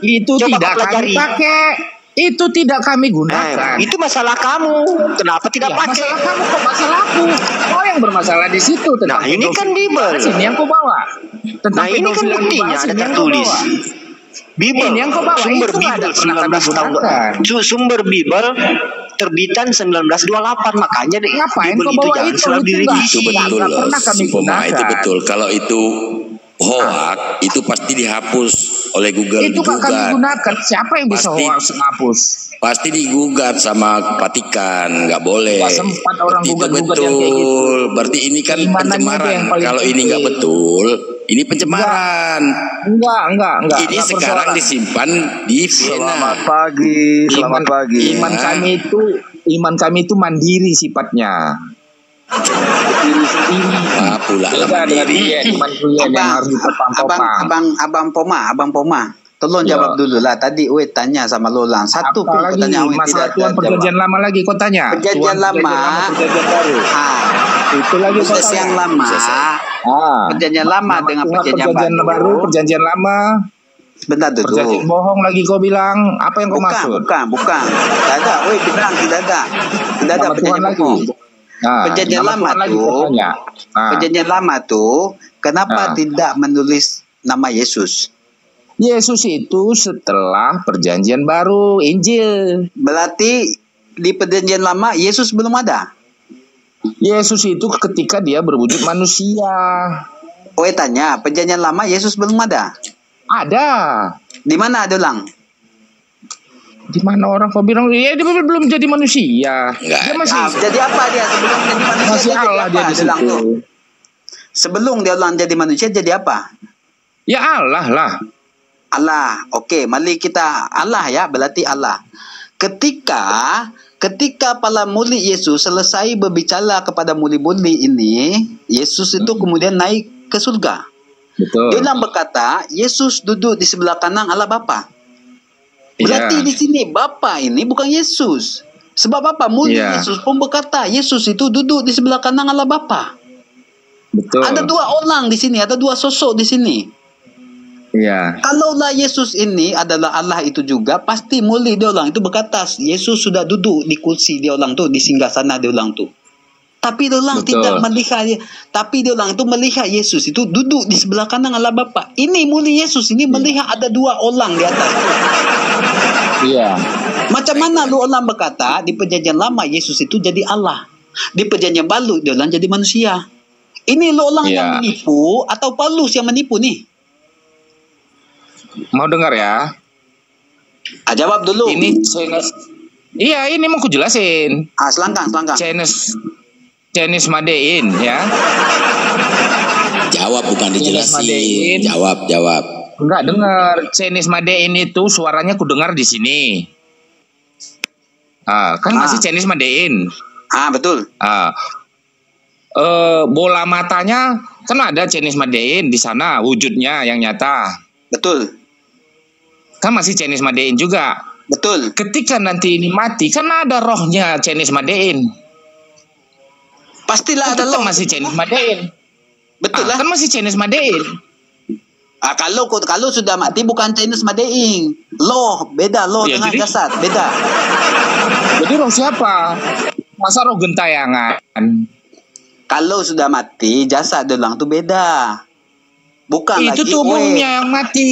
Speaker 3: Itu coba tidak kami pakai. Itu tidak kami gunakan.
Speaker 4: Itu masalah kamu. Kenapa tidak pakai?
Speaker 3: Masalah kamu kok masalah aku. Kau yang bermasalah di situ.
Speaker 4: Nah, ini kan Bible.
Speaker 3: Ini yang kau bawa.
Speaker 4: Nah, ini kan buktinya ada tertulis. Bible.
Speaker 3: Ini yang kau bawa.
Speaker 4: Sumber Bible 19 tahun. Sumber Bible terbitan 1928, makanya
Speaker 3: ngapain
Speaker 4: Bible
Speaker 3: kau bawa
Speaker 4: jangan selalu direvisi.
Speaker 5: Itu betul loh. Itu betul. Kalau itu hoax, itu pasti dihapus oleh Google.
Speaker 3: Itu kan kami gunakan. Siapa yang bisa hoax ngapus?
Speaker 5: Pasti digugat sama Vatikan, nggak boleh.
Speaker 3: Gak sempat orang gugat-gugat
Speaker 5: betul.
Speaker 3: Yang kayak gitu.
Speaker 5: Berarti ini kan
Speaker 3: Gimana
Speaker 5: pencemaran. Kalau ini nggak betul, ini pencemaran.
Speaker 3: Enggak.
Speaker 5: Ini sekarang disimpan di Vienna.
Speaker 2: Selamat pagi.
Speaker 3: Iman kami itu mandiri sifatnya.
Speaker 5: Pula mandiri.
Speaker 1: Abang Poma. Tolong jawab dulu lah. Tadi tanya sama Lolang. Satu pun
Speaker 3: lagi
Speaker 1: pertanyaan
Speaker 3: masalah Tuhan perjanjian lama lagi kau tanya.
Speaker 1: Perjanjian lama.
Speaker 3: Perjanjian baru. Itu lagi kau tanya.
Speaker 1: Yang lama. Perjanjian lama dengan perjanjian baru.
Speaker 3: Perjanjian lama.
Speaker 1: Bentar dulu.
Speaker 3: Perjanjian bohong lagi kau bilang. Apa yang kau maksud?
Speaker 1: Bukan. Tidak ada. Tidak ada perjanjian bohong. Perjanjian lama tuh. Perjanjian lama tuh. Kenapa tidak menulis nama Yesus?
Speaker 3: Yesus itu setelah perjanjian baru, Injil.
Speaker 1: Berarti di perjanjian lama Yesus belum ada.
Speaker 3: Yesus itu ketika dia berwujud manusia.
Speaker 1: Tanya, perjanjian lama Yesus belum ada.
Speaker 3: Ada.
Speaker 1: Di mana ada Lang?
Speaker 3: Di mana orang kau bilang dia belum jadi manusia? Dia masih
Speaker 1: jadi apa dia sebelum jadi manusia?
Speaker 3: Masih Allah dia di situ.
Speaker 1: Sebelum dia jadi manusia jadi apa?
Speaker 3: Ya Allah lah.
Speaker 1: Allah. Oke, mari kita Allah ya, berarti Allah. Ketika para murid Yesus selesai berbicara kepada murid-murid ini, Yesus itu kemudian naik ke surga.
Speaker 3: Betul.
Speaker 1: Dia berkata, Yesus duduk di sebelah kanan Allah Bapa. Berarti di sini Bapa ini bukan Yesus. Sebab apa? Murid Yesus pun berkata, Yesus itu duduk di sebelah kanan Allah Bapa.
Speaker 3: Betul.
Speaker 1: Ada dua orang di sini, ada dua sosok di sini.
Speaker 3: Iya.
Speaker 1: Kalaulah Yesus ini adalah Allah itu juga, pasti murid dia orang itu berkata, Yesus sudah duduk di kursi dia orang tu, di singgasana dia orang tu. Tapi dia orang tidak melihat, tapi dia orang itu melihat Yesus itu duduk di sebelah kanan Allah Bapa. Ini murid Yesus ini melihat ada dua orang di atas tu.
Speaker 3: Iya.
Speaker 1: Macam mana lu orang berkata di perjanjian lama Yesus itu jadi Allah, di perjanjian baru dia orang jadi manusia. Ini lu orang yang menipu atau Paulus yang menipu nih?
Speaker 3: Mau dengar ya?
Speaker 1: Jawab dulu.
Speaker 3: Ini ini mau ku jelasin.
Speaker 1: Selangkang.
Speaker 3: Chinese Madein ya.
Speaker 5: Jawab bukan dijelasin. Jawab.
Speaker 3: Enggak dengar. Chinese Madein itu suaranya ku dengar di sini. Kan masih Chinese Madein.
Speaker 1: Betul.
Speaker 3: Bola matanya kan ada Chinese Madein di sana wujudnya yang nyata.
Speaker 1: Betul.
Speaker 3: Kan masih Chinese Madein juga.
Speaker 1: Betul.
Speaker 3: Ketika nanti ini mati, kan ada rohnya Chinese Madein.
Speaker 1: Pastilah ada roh.
Speaker 3: Masih Chinese Madein.
Speaker 1: Betul lah.
Speaker 3: Kan masih Chinese Madein.
Speaker 1: Kalau sudah mati bukan Chinese Madein. Loh, beda loh dengan jasad, beda.
Speaker 3: Jadi roh siapa? Masa roh gentayangan?
Speaker 1: Kalau sudah mati, jasad doang tuh beda. Bukan
Speaker 3: itu
Speaker 1: lagi
Speaker 3: tubuhnya yang mati.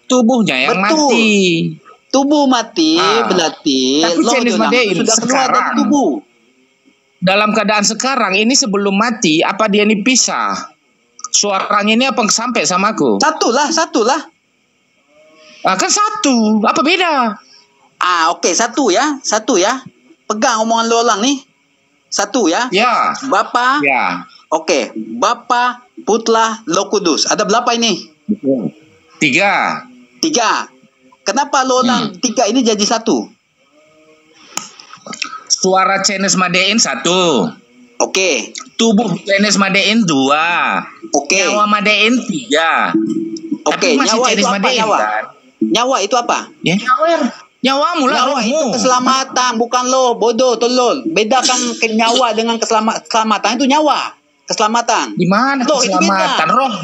Speaker 3: Tubuhnya yang mati.
Speaker 1: Tubuh mati berarti
Speaker 3: tapi Chinese Madein
Speaker 1: sudah keluar dari tubuh.
Speaker 3: Dalam keadaan sekarang ini sebelum mati, apa dia ini pisah? Suaranya ini apa sampai sama aku?
Speaker 1: Satu lah.
Speaker 3: Kan satu. Apa beda?
Speaker 1: Oke, satu ya. Pegang omongan lu orang nih. Satu ya.
Speaker 3: Ya.
Speaker 1: Bapa.
Speaker 3: Ya.
Speaker 1: Oke, Bapa, Putra, Roh Kudus. Ada berapa ini?
Speaker 3: 3.
Speaker 1: Kenapa lu orang 3 ini jadi satu?
Speaker 3: Suara Chinese Madein 1.
Speaker 1: Oke.
Speaker 3: Tubuh Chinese Madein 2.
Speaker 1: Oke.
Speaker 3: Nyawa Madein 3.
Speaker 1: Oke, nyawa itu apa nyawa?
Speaker 3: Kan?
Speaker 1: Nyawa itu apa?
Speaker 3: Ya, nyawamu lah.
Speaker 1: Nyawa itu keselamatan, bukan lo, bodoh, tolol. Bedakan nyawa dengan keselamatan itu nyawa. Keselamatan.
Speaker 3: Di mana keselamatan? Roh.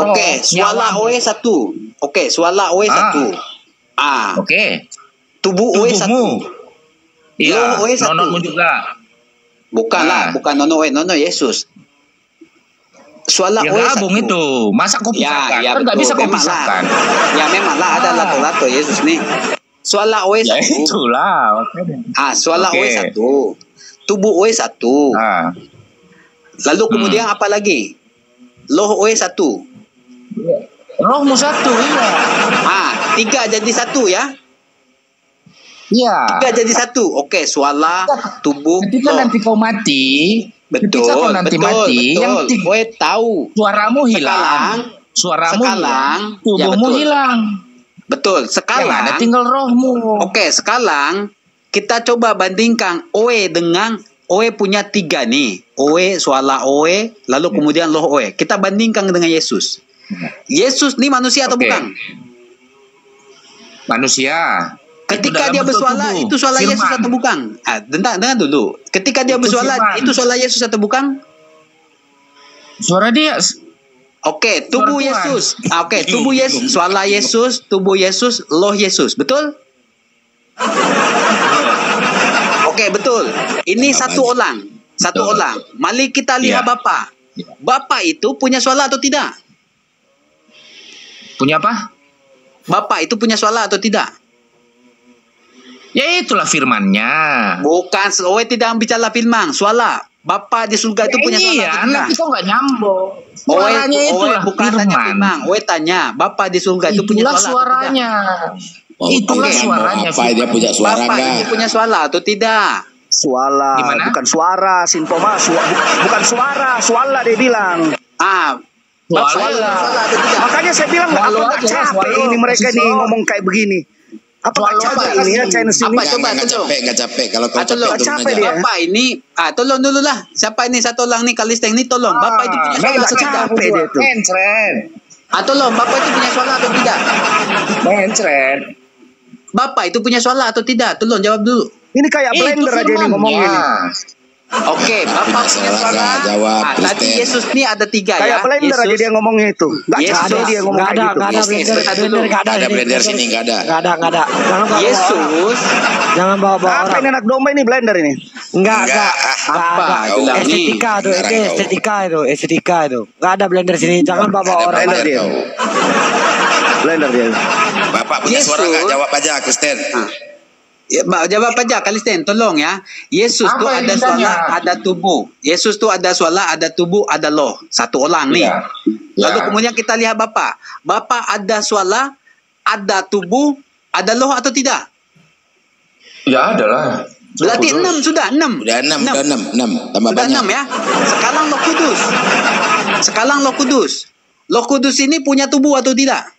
Speaker 1: Oke, suara OE 1. Oke, suara OE 1.
Speaker 3: Oke.
Speaker 1: Tubuh oe satu.
Speaker 3: Tubuhmu. Iya.
Speaker 1: Loh, oe satu.
Speaker 3: Nononmu juga.
Speaker 1: Bukanlah, bukan nono Yesus. Suala
Speaker 3: Ya
Speaker 1: oe
Speaker 3: gabung
Speaker 1: satu.
Speaker 3: itu. Masa kau pisahkan?
Speaker 1: Ya,
Speaker 3: Kan nggak
Speaker 1: betul.
Speaker 3: bisa kau
Speaker 1: Memanglah.
Speaker 3: pisahkan.
Speaker 1: Ya memanglah ada lato-lato Yesus nih. Suala oe
Speaker 3: Ya
Speaker 1: satu.
Speaker 3: itulah. Oke.
Speaker 1: Suala
Speaker 3: Oke.
Speaker 1: oe satu. Tubuh oe satu. Lalu kemudian apa lagi? Loh oe satu.
Speaker 3: Rohmu satu, iya.
Speaker 1: 3 jadi satu ya.
Speaker 3: Iya.
Speaker 1: 3 jadi satu. Oke, suala, tubuh,
Speaker 3: Ketika
Speaker 1: loh.
Speaker 3: nanti kau mati, ketika kau nanti mati, yang
Speaker 1: Oe tahu.
Speaker 3: suaramu hilang, suaramu
Speaker 1: sekarang,
Speaker 3: hilang, tubuhmu
Speaker 1: betul.
Speaker 3: hilang.
Speaker 1: Betul.
Speaker 3: Yang
Speaker 1: Sekarang
Speaker 3: ada tinggal rohmu.
Speaker 1: Oke, sekarang kita coba bandingkan oe dengan oe punya 3 nih. Oe, suala oe, lalu kemudian loh oe. Kita bandingkan dengan Yesus. Yesus nih manusia atau
Speaker 3: Oke.
Speaker 1: bukan?
Speaker 3: Manusia.
Speaker 1: Ketika
Speaker 3: Itu
Speaker 1: dia
Speaker 3: dalam bentuk
Speaker 1: bersuara
Speaker 3: tubuh.
Speaker 1: itu suara
Speaker 3: Firman.
Speaker 1: Yesus atau bukan? Dengar dulu. Ketika dia
Speaker 3: Itu
Speaker 1: bersuara
Speaker 3: firman.
Speaker 1: itu suara Yesus atau bukan?
Speaker 3: Suara dia.
Speaker 1: Oke, tubuh
Speaker 3: Tuhan.
Speaker 1: Yesus. Oke, tubuh Yesus, suara Yesus, tubuh Yesus, loh Yesus. Betul? Oke, betul. Ini satu orang. Satu
Speaker 3: Betul.
Speaker 1: orang. Mari kita lihat
Speaker 3: Iya.
Speaker 1: Bapak. Bapak itu punya suara atau tidak?
Speaker 3: Punya apa?
Speaker 1: Bapak itu punya suara atau tidak?
Speaker 3: Ya itulah firmannya.
Speaker 1: Bukan, oe tidak bicara firman, suara. Bapak di surga itu punya suara
Speaker 3: Iya,
Speaker 1: atau tidak?
Speaker 3: nanti kau nggak nyambung.
Speaker 1: Oe,
Speaker 3: Suaranya itulah
Speaker 1: bukan tanya
Speaker 3: firman.
Speaker 1: firman. Oe tanya, Bapak di surga itu punya
Speaker 3: Itulah
Speaker 1: suara atau tidak?
Speaker 3: suaranya.
Speaker 5: Mau
Speaker 3: Itulah
Speaker 5: tanya
Speaker 3: suaranya,
Speaker 5: Apa dia
Speaker 3: Firman.
Speaker 5: punya suara
Speaker 1: Bapak
Speaker 5: enggak?
Speaker 1: ini punya suara atau tidak?
Speaker 6: Suara,
Speaker 3: Gimana?
Speaker 6: bukan suara, Sinpoma, bukan suara, suara dia bilang.
Speaker 1: Bapak
Speaker 3: Suara.
Speaker 1: punya suara atau tidak?
Speaker 6: Makanya saya bilang
Speaker 3: Swallow
Speaker 6: apa nggak
Speaker 3: aja,
Speaker 6: capek
Speaker 3: swallow.
Speaker 6: ini mereka
Speaker 3: Kasih
Speaker 6: nih
Speaker 3: swallow.
Speaker 6: ngomong kayak begini. Apa nggak
Speaker 3: Swallow
Speaker 6: capek
Speaker 3: aja,
Speaker 6: ini ya
Speaker 3: kasih.
Speaker 6: Chinese ini?
Speaker 1: Apa?
Speaker 5: Enggak,
Speaker 1: Coba,
Speaker 5: enggak
Speaker 1: tolong.
Speaker 5: capek. Kalau kau
Speaker 1: Tolong.
Speaker 5: capek turun
Speaker 6: Capek
Speaker 5: aja.
Speaker 6: dia.
Speaker 1: Bapak ini, tolong dulu lah. Siapa ini satu orang nih Kalisteng nih tolong. Bapak itu punya suara atau tidak?
Speaker 6: capek dia tuh.
Speaker 3: Mencret.
Speaker 1: Tolong, Bapak itu punya suara atau tidak?
Speaker 3: Mencret.
Speaker 1: Bapak itu punya suara atau tidak? Tolong jawab dulu.
Speaker 6: Ini kayak blender aja ini ngomongnya ini.
Speaker 1: Oke, Bapak punya
Speaker 5: Masalah
Speaker 1: suara.
Speaker 5: nggak jawab,
Speaker 1: Tadi
Speaker 5: Kristen.
Speaker 1: Yesus nih ada 3 ya.
Speaker 6: Kayak blender aja dia ngomongnya itu. Nggak
Speaker 1: Yesus.
Speaker 6: capek dia ngomong
Speaker 2: Nggak
Speaker 6: kayak
Speaker 2: ada,
Speaker 6: gitu.
Speaker 2: nggak ada
Speaker 1: Yesus,
Speaker 2: blender,
Speaker 1: sebentar
Speaker 2: blender
Speaker 1: dulu.
Speaker 2: nggak ada.
Speaker 5: Ada blender sini enggak ada.
Speaker 2: Nggak ada. Jangan bawa
Speaker 1: Yesus.
Speaker 2: Jangan bawa
Speaker 6: Apa
Speaker 2: orang.
Speaker 6: ini anak domba ini blender ini?
Speaker 2: Enggak.
Speaker 1: Apa?
Speaker 2: ada.
Speaker 1: Bilang nih.
Speaker 2: Estetika tuh,
Speaker 5: Sekarang kau.
Speaker 2: estetika itu. Enggak ada blender sini. Jangan bawa
Speaker 5: Ada
Speaker 2: orang.
Speaker 6: blender dia.
Speaker 5: kau.
Speaker 6: Blender dia.
Speaker 5: Bapak punya suara
Speaker 1: Yesus.
Speaker 5: enggak? Jawab aja, Kristen.
Speaker 1: Ya, jawab aja Kalisten, tolong ya. Yesus
Speaker 3: Apa
Speaker 1: tuh
Speaker 3: yang
Speaker 1: ada
Speaker 3: ditanya?
Speaker 1: suara, ada tubuh. Yesus tuh ada suara, ada tubuh, ada loh. Satu orang nih.
Speaker 3: Iya.
Speaker 1: Lalu
Speaker 3: Ya.
Speaker 1: kemudian kita lihat Bapak. Bapak ada suara, ada tubuh, ada loh atau tidak?
Speaker 3: Ya ada lah.
Speaker 1: Berarti 6 sudah 6.
Speaker 5: Udah 6. Tambah
Speaker 1: Sudah
Speaker 5: banyak.
Speaker 1: 6 ya. Sekarang Loh Kudus. Loh Kudus ini punya tubuh atau tidak?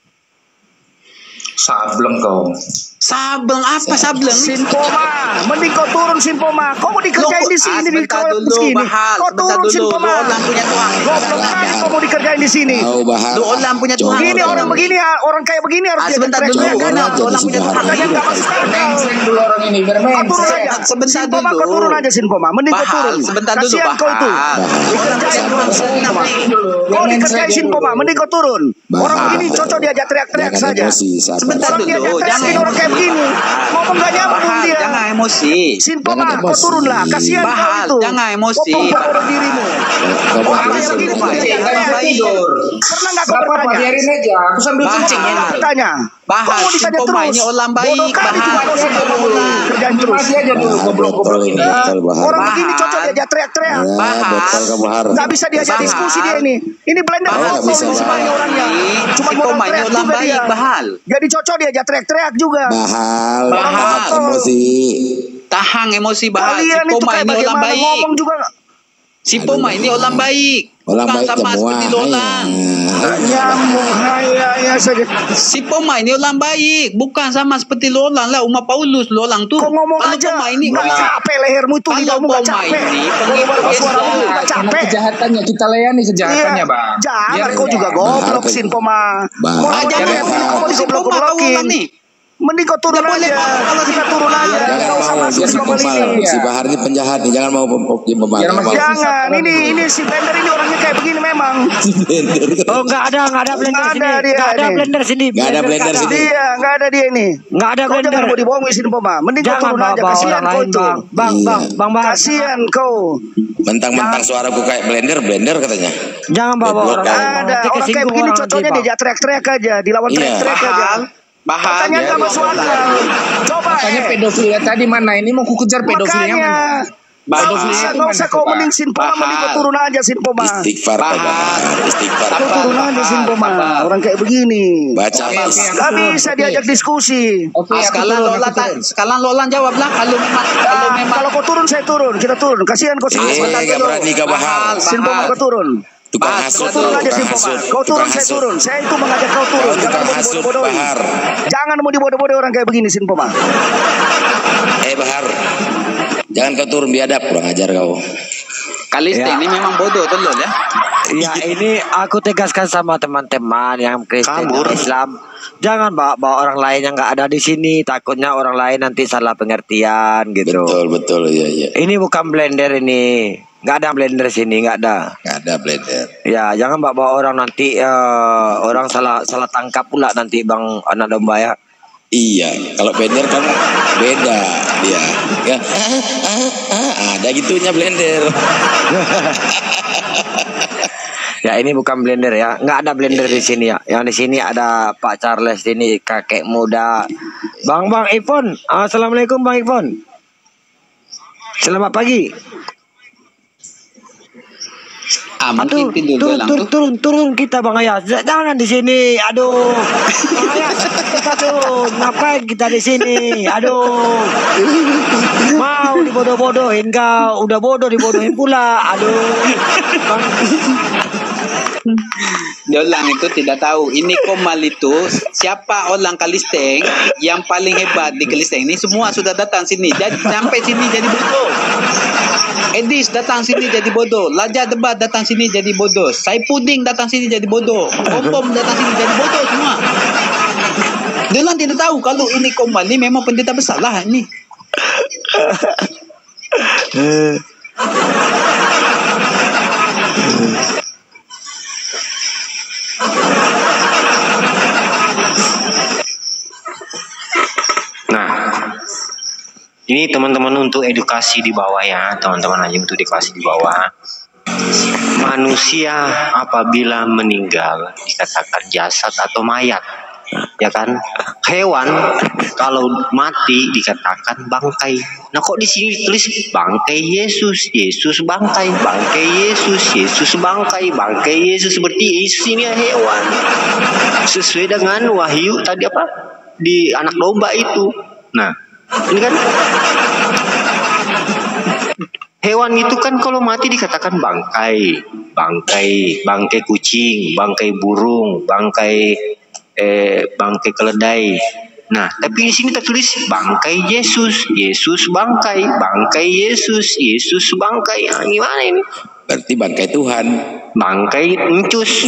Speaker 3: Sableng kau.
Speaker 1: Sableng apa sableng?
Speaker 6: Sinpoma, mending kau turun Sinpoma. Kau mau dikerjain di sini di
Speaker 1: sebentar
Speaker 6: kau
Speaker 1: dulu,
Speaker 6: sini.
Speaker 1: Bahal.
Speaker 6: Kau
Speaker 1: Sebentar
Speaker 6: turun
Speaker 1: dulu.
Speaker 6: Sinpoma.
Speaker 1: Lu orang punya Tuhan.
Speaker 6: Goblok kali kau mau dikerjain di sini.
Speaker 5: Tahu bahar.
Speaker 1: Lu orang punya Tuhan.
Speaker 6: Begini orang begini, orang kayak begini harus dia
Speaker 1: Sebentar dulu.
Speaker 6: teriak-teriak.
Speaker 1: Karena
Speaker 5: Jangan
Speaker 1: lu orang punya
Speaker 5: jadi
Speaker 1: Tuhan.
Speaker 6: Makanya nggak masuk akal.
Speaker 3: Mencret dulu orang ini.
Speaker 6: Kau turun
Speaker 3: Bermencret.
Speaker 6: aja.
Speaker 1: Sebentar
Speaker 6: Sinpoma
Speaker 1: dulu.
Speaker 6: kau turun aja Sinpoma. Mending kau
Speaker 1: Bahal,
Speaker 6: turun.
Speaker 1: sebentar dulu
Speaker 6: Kasihan kau itu.
Speaker 1: Bahal.
Speaker 6: Dikerjain
Speaker 5: Sabar,
Speaker 6: orang
Speaker 5: sabar.
Speaker 6: Sinpoma. Kau dikerjain Sinpoma. Mending kau turun.
Speaker 5: Bahal.
Speaker 6: Orang begini cocok diajak teriak-teriak
Speaker 5: Jangan
Speaker 6: saja.
Speaker 5: emosi, sabar.
Speaker 1: Sebentar
Speaker 6: Orang
Speaker 1: dulu.
Speaker 6: diajak teriak
Speaker 1: Jangan
Speaker 6: orang kayak
Speaker 1: emosi.
Speaker 6: begini. Ngomong gak nyambung
Speaker 1: Bahal,
Speaker 6: dia.
Speaker 1: jangan emosi.
Speaker 6: Sinpoma,
Speaker 5: Jangan
Speaker 6: kau
Speaker 5: emosi.
Speaker 6: turunlah. Kasihan kau
Speaker 1: Bahal,
Speaker 6: itu.
Speaker 1: jangan emosi.
Speaker 6: Kau memperkorup dirimu.
Speaker 5: Kau
Speaker 6: Orang
Speaker 5: bahar.
Speaker 6: kayak begini
Speaker 1: Bahal.
Speaker 6: diajak
Speaker 1: Bahal.
Speaker 6: teriak.
Speaker 3: Tidur.
Speaker 6: Pernah nggak kau
Speaker 3: Gak apa-apa,
Speaker 6: bertanya?
Speaker 3: biarin aja. Aku sambil
Speaker 1: Bahal.
Speaker 3: kencing ini.
Speaker 6: Bertanya.
Speaker 1: Bahal,
Speaker 6: Kau mau ditanya
Speaker 1: Sinpoma
Speaker 6: terus.
Speaker 1: ini orang baik,
Speaker 6: Bodoh kali
Speaker 1: Bahal.
Speaker 6: juga kau Sinpoma
Speaker 1: Bahal.
Speaker 6: kerjain terus.
Speaker 3: Mati aja dulu goblok-goblok
Speaker 5: Betul
Speaker 3: ini.
Speaker 5: ini, betul bahar.
Speaker 6: Orang
Speaker 1: Bahal.
Speaker 6: begini cocok diajak teriak-teriak.
Speaker 5: Ya,
Speaker 1: Bahar.
Speaker 5: betul kamu bahar.
Speaker 6: Nggak bisa diajak
Speaker 1: Bahal.
Speaker 6: diskusi dia ini. Ini blender
Speaker 1: Bahal,
Speaker 6: kotor
Speaker 5: bisa,
Speaker 6: ini
Speaker 5: Bahal.
Speaker 6: semuanya orangnya. Cuma
Speaker 1: Sinpoma
Speaker 6: modal
Speaker 1: ini
Speaker 6: teriak
Speaker 1: orang
Speaker 6: juga
Speaker 1: baik,
Speaker 6: dia.
Speaker 1: Bahal.
Speaker 6: Jadi cocok diajak teriak-teriak juga.
Speaker 5: Bahal.
Speaker 1: Bahal.
Speaker 5: Tahan emosi.
Speaker 1: Tahan emosi Bahal.
Speaker 6: Kalian itu
Speaker 1: Sinpoma
Speaker 6: kayak
Speaker 1: ini orang
Speaker 6: bagaimana
Speaker 1: baik.
Speaker 6: ngomong juga.
Speaker 1: Sinpoma ini orang baik.
Speaker 5: Orang
Speaker 1: Bukan
Speaker 5: baik
Speaker 1: sama
Speaker 5: semua.
Speaker 1: seperti lu orang.
Speaker 6: Nggak nyambung. Ya saja.
Speaker 1: Sinpoma ini orang baik, bukan sama seperti lu orang lah. Umat Paulus lu orang tuh.
Speaker 6: Kau ngomong
Speaker 1: Kalau
Speaker 6: aja.
Speaker 1: Poma ini
Speaker 6: Nggak capek lehermu itu.
Speaker 1: Kalau
Speaker 6: Lidahmu nggak
Speaker 1: Poma
Speaker 6: capek.
Speaker 1: ini
Speaker 6: Kalau
Speaker 1: pengikut
Speaker 6: baru suara
Speaker 1: Yesus.
Speaker 6: lu nggak
Speaker 3: Karena
Speaker 6: capek.
Speaker 3: kejahatannya kita layani kejahatannya,
Speaker 6: Iya.
Speaker 3: Bang.
Speaker 6: Jangan
Speaker 3: Biarin
Speaker 6: kau
Speaker 3: ya.
Speaker 6: juga goblok
Speaker 5: Bahar.
Speaker 6: Sinpoma.
Speaker 5: Bahar.
Speaker 6: Mau
Speaker 1: Jangan
Speaker 6: kayak begini kau mau
Speaker 1: Sinpoma kau orang
Speaker 6: digoblok-goblokin.
Speaker 1: nih.
Speaker 6: Mending kau turun aja. Kita turun aja. Enggak usah masuk sama ini.
Speaker 5: Si Bahar ini penjahat nih, jangan mau
Speaker 6: Jangan. Ini si Blender ini orangnya kayak begini memang.
Speaker 2: Oh, enggak ada blender sini. Enggak ada blender sini.
Speaker 5: Enggak ada blender sini.
Speaker 6: Dia, enggak ada dia ini.
Speaker 2: Enggak ada
Speaker 6: Kau
Speaker 2: blender.
Speaker 6: jangan mau dibohong di sini, Poma. Mending kau turun aja, kasihan kau itu.
Speaker 2: Bang Bahar.
Speaker 6: Kasihan kau.
Speaker 5: Mentang-mentang suaraku kayak blender katanya.
Speaker 2: Jangan bawa orang lain.
Speaker 6: Ada orang kayak begini contohnya dia teriak-teriak aja, dilawan teriak-teriak aja.
Speaker 1: Bahal.
Speaker 6: Katanya nggak masuk akal. Coba.
Speaker 3: Makanya pedofilnya tadi mana? Ini mau kukejar pedofilnya mana?
Speaker 6: Nggak usah kau mending Sinpoma, mending kau turun aja Sinpoma.
Speaker 5: Istighfar Bahar. Istighfar.
Speaker 6: Kau turun aja Sinpoma. Orang kayak begini.
Speaker 5: Baca
Speaker 6: Gak bisa diajak diskusi.
Speaker 1: Sekarang Lolan jawablah
Speaker 6: Kalau kau turun saya turun, kita turun. Kasihan kau
Speaker 5: enggak berani ke Bahar.
Speaker 6: Sinpoma kau turun.
Speaker 5: Tukang
Speaker 6: Kau
Speaker 5: hasut.
Speaker 6: turun aja Sinpoma. Kau turun saya turun. Saya itu mengajak kau turun. Jangan mau dibodoh-bodohin.
Speaker 5: Bahar.
Speaker 6: Jangan mau dibodoh-bodohin orang kayak begini Sinpoma.
Speaker 5: Bahar. Jangan kau turun biadab, kurang ajar kau.
Speaker 1: Kalista ini memang bodoh telur ya.
Speaker 2: Ya ini aku tegaskan sama teman-teman yang Kristen dan Islam, jangan bawa orang lain yang nggak ada di sini, takutnya orang lain nanti salah pengertian gitu.
Speaker 5: Betul iya.
Speaker 2: Ini bukan blender ini, nggak ada blender sini, nggak ada.
Speaker 5: Nggak ada blender.
Speaker 2: Ya jangan bawa orang nanti orang salah tangkap pula nanti Bang Anak Domba ya.
Speaker 5: Iya, kalau blender kan beda dia. Ya, ada gitunya blender.
Speaker 2: Ya ini bukan blender ya, nggak ada blender di sini ya. Yang di sini ada Pak Charles ini kakek muda. Bang Ipon, assalamualaikum Bang Ipon. Selamat pagi.
Speaker 1: Mungkin pintu
Speaker 2: turun kita Bang Ayas. Jangan di sini. Aduh. Bang Ayas, kita turun. Ngapain kita di sini? Aduh. Mau dibodoh-bodohin kau. Udah bodoh dibodohin pula. Aduh. Bang.
Speaker 1: Dolang itu tidak tahu ini Komal itu siapa orang Kalisteng yang paling hebat di Kalisteng ini, semua sudah datang sini jadi sampai sini jadi bodoh. Edis datang sini jadi bodoh, Laja Debat datang sini jadi bodoh, Saipuding datang sini jadi bodoh, Bom datang sini jadi bodoh semua. Dolang tidak tahu kalau ini Komal ini memang pendeta besar lah ini.
Speaker 4: Nah, ini teman-teman untuk edukasi di bawah ya, teman-teman aja untuk edukasi di bawah. Manusia apabila meninggal dikatakan jasad atau mayat, ya kan? Hewan kalau mati dikatakan bangkai. Nah kok di sini tulis bangkai Yesus, Yesus bangkai, bangkai Yesus, Yesus bangkai, bangkai Yesus, seperti Yesus ini hewan. Sesuai dengan Wahyu tadi apa? Di anak domba itu. Nah, ini kan hewan itu kan kalau mati dikatakan bangkai, bangkai kucing, bangkai burung, bangkai keledai. Nah, tapi di sini tertulis bangkai Yesus, Yesus bangkai, bangkai Yesus, Yesus bangkai. Nah, gimana ini?
Speaker 5: Berarti bangkai Tuhan.
Speaker 4: Bangkai encus.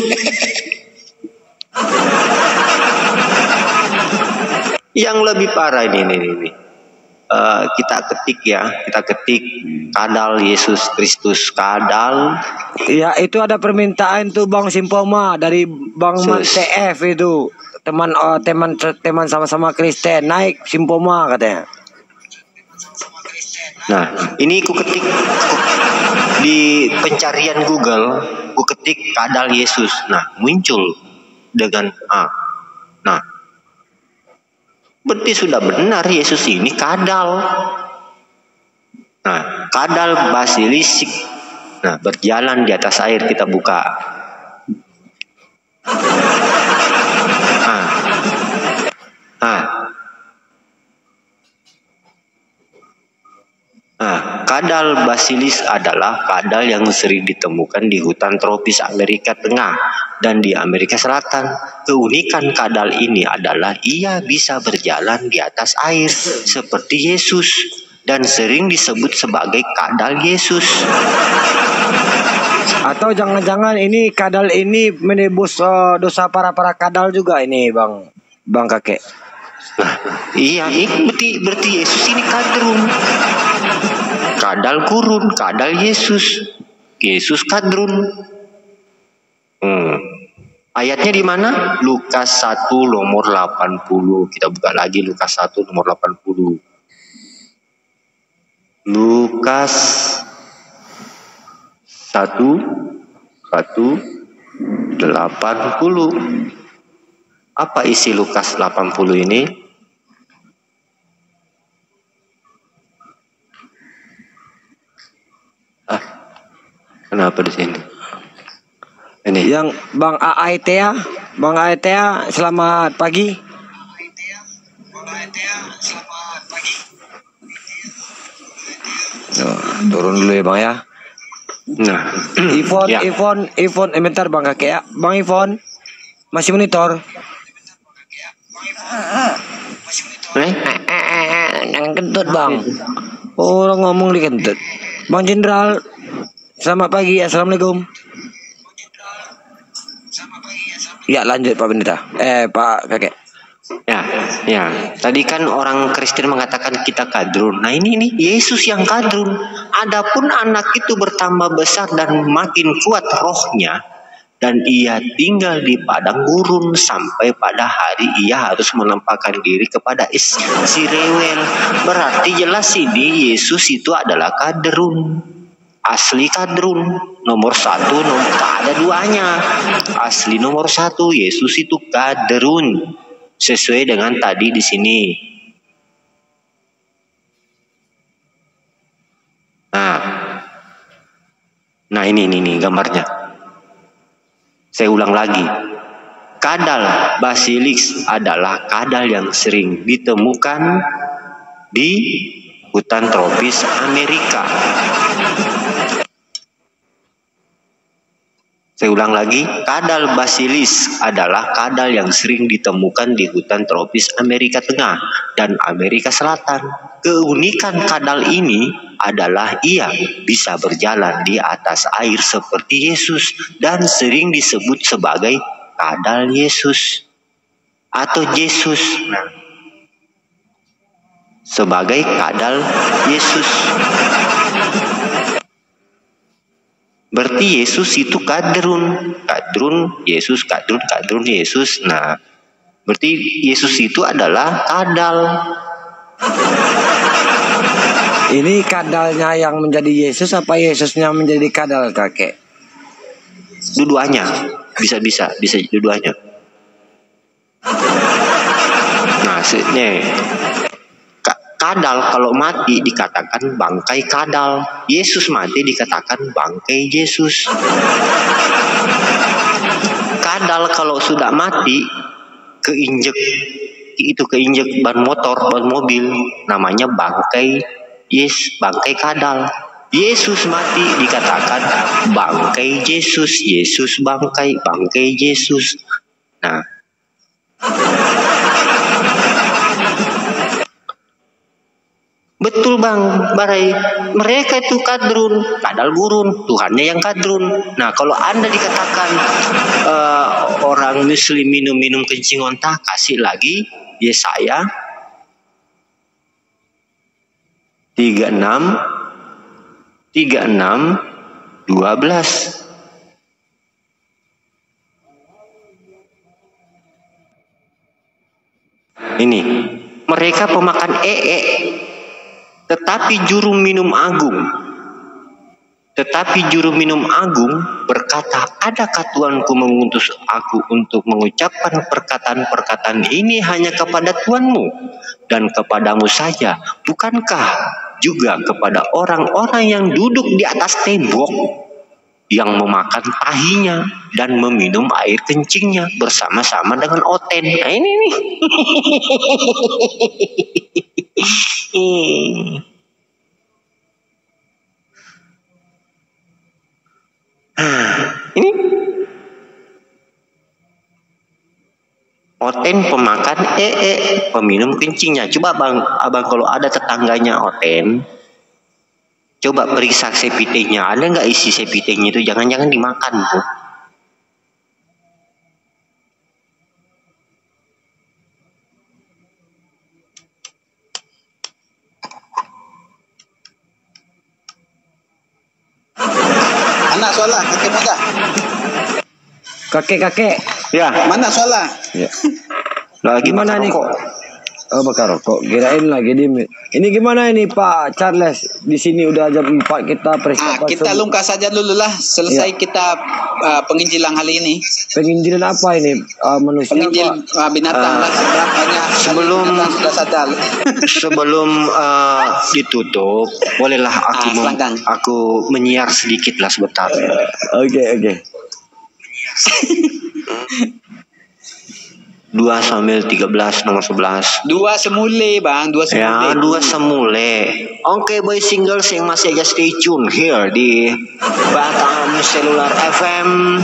Speaker 4: Yang lebih parah ini. Kita ketik kadal Yesus Kristus, kadal.
Speaker 2: Ya itu ada permintaan tuh Bang Simpoma dari Bang Man TF itu teman sama-sama Kristen naik Simpoma katanya.
Speaker 4: Nah ini ku ketik di pencarian Google, ku ketik kadal Yesus. Nah muncul dengan A. Nah berarti sudah benar Yesus ini kadal. Nah, kadal basilisik. Nah, berjalan di atas air, kita buka. Kadal basilis adalah kadal yang sering ditemukan di hutan tropis Amerika Tengah dan di Amerika Selatan. Keunikan kadal ini adalah ia bisa berjalan di atas air seperti Yesus dan sering disebut sebagai kadal Yesus.
Speaker 2: Atau jangan-jangan ini kadal ini menebus dosa para kadal juga ini Bang Kakek.
Speaker 4: Nah, iya, berarti Yesus ini kadrun. Kadal gurun, kadal Yesus. Yesus kadrun. Ayatnya di mana? Lukas 1 nomor 80. Kita buka lagi Lukas 1 nomor 80. Lukas 1:80. Apa isi Lukas 80 ini? Kenapa di sini? Ini.
Speaker 2: Yang Bang Aitea, selamat pagi. Turun dulu ya Bang ya.
Speaker 4: Nah,
Speaker 2: Ivon,
Speaker 4: ya.
Speaker 2: bentar Bang Kakek ya. Bang Ivon, masih monitor. Yang kentut Bang. Orang ngomong di kentut. Bang Jenderal, selamat pagi, assalamualaikum. Ya lanjut Pak Pendeta. Pak Kakek.
Speaker 4: Ya. Tadi kan orang Kristen mengatakan kita kadrun. Nah ini nih Yesus yang kadrun. Adapun anak itu bertambah besar dan makin kuat rohnya, dan ia tinggal di padang gurun sampai pada hari ia harus menampakkan diri kepada si rewel. Berarti jelas ini Yesus itu adalah kadrun. Asli kadrun nomor 1, tak ada duanya. Asli nomor 1, Yesus itu kadrun sesuai dengan tadi di sini. Nah ini gambarnya. Saya ulang lagi. Kadal Basilisk adalah kadal yang sering ditemukan di hutan tropis Amerika. Saya ulang lagi, kadal Basilisk adalah kadal yang sering ditemukan di hutan tropis Amerika Tengah dan Amerika Selatan. Keunikan kadal ini adalah ia bisa berjalan di atas air seperti Yesus dan sering disebut sebagai kadal Yesus atau Yesus. Sebagai kadal Yesus. Berarti Yesus itu kadrun Yesus, kadrun Yesus. Nah, berarti Yesus itu adalah kadal.
Speaker 2: Ini kadalnya yang menjadi Yesus apa Yesusnya menjadi kadal Kakek?
Speaker 4: Dua-duanya. Bisa dua-duanya. Nah, kadal kalau mati dikatakan bangkai kadal. Yesus mati dikatakan bangkai Yesus. Kadal kalau sudah mati keinjek ban motor, ban mobil, namanya bangkai bangkai kadal. Yesus mati dikatakan bangkai Yesus. Yesus bangkai Yesus. Nah, betul Bang Barai, mereka itu kadrun, kadal gurun, Tuhannya yang kadrun. Nah kalau Anda dikatakan orang Muslim minum kencing onta, kasih lagi Yesaya 36:12. Ini mereka pemakan tetapi juru minum agung berkata, adakah Tuanku mengutus aku untuk mengucapkan perkataan-perkataan ini hanya kepada Tuanmu dan kepadamu saja, bukankah juga kepada orang-orang yang duduk di atas tembok, yang memakan tahinya dan meminum air kencingnya bersama-sama dengan oten. Nah ini nih. Ini oten pemakan peminum kencingnya. Coba abang kalau ada tetangganya oten, coba periksa sepitenya, ada nggak isi sepitenya itu? Jangan-jangan dimakan tuh.
Speaker 1: Mana soalnya kakek muda?
Speaker 2: Kakek.
Speaker 4: Ya.
Speaker 1: Mana soalnya?
Speaker 2: Ya.
Speaker 4: Lagi
Speaker 2: Gimana
Speaker 4: bakar
Speaker 2: nih?
Speaker 4: rokok.
Speaker 2: Oh, bakar rokok. Kirain lagi di ini gimana ini Pak Charles? Di sini udah jam 4 kita persiapan.
Speaker 1: Kita lungkas saja dulu lah. Selesai kita penginjilan kali ini.
Speaker 2: Penginjilan apa ini? Manusia
Speaker 1: Penginjil binatang lah. Seberapanya sudah sadar.
Speaker 4: Sebelum ditutup, bolehlah aku menyiar sedikit lah sebentar.
Speaker 2: Oke.
Speaker 4: 2 Samuel 13 nomor 11.
Speaker 1: 2 semule bang, 2 semule.
Speaker 4: Ya, 2 semule. Oke, boy singles yang masih aja stay tune here di Batam Selular FM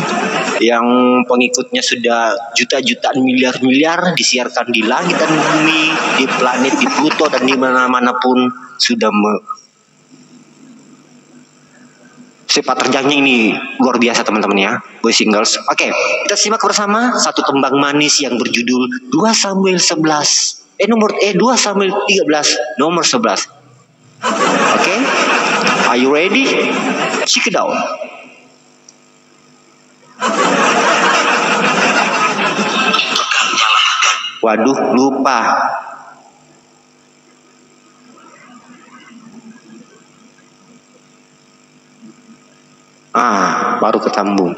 Speaker 4: yang pengikutnya sudah juta-jutaan miliar-miliar, disiarkan di langit dan bumi, di planet, di Pluto dan di mana-mana pun sudah sepak terjangnya ini luar biasa teman-teman ya, boy singles. Oke, kita simak bersama satu tembang manis yang berjudul 2 Samuel 2 Samuel 13 nomor 11. Oke, are you ready? Check it out. Waduh, lupa. Baru ketambung.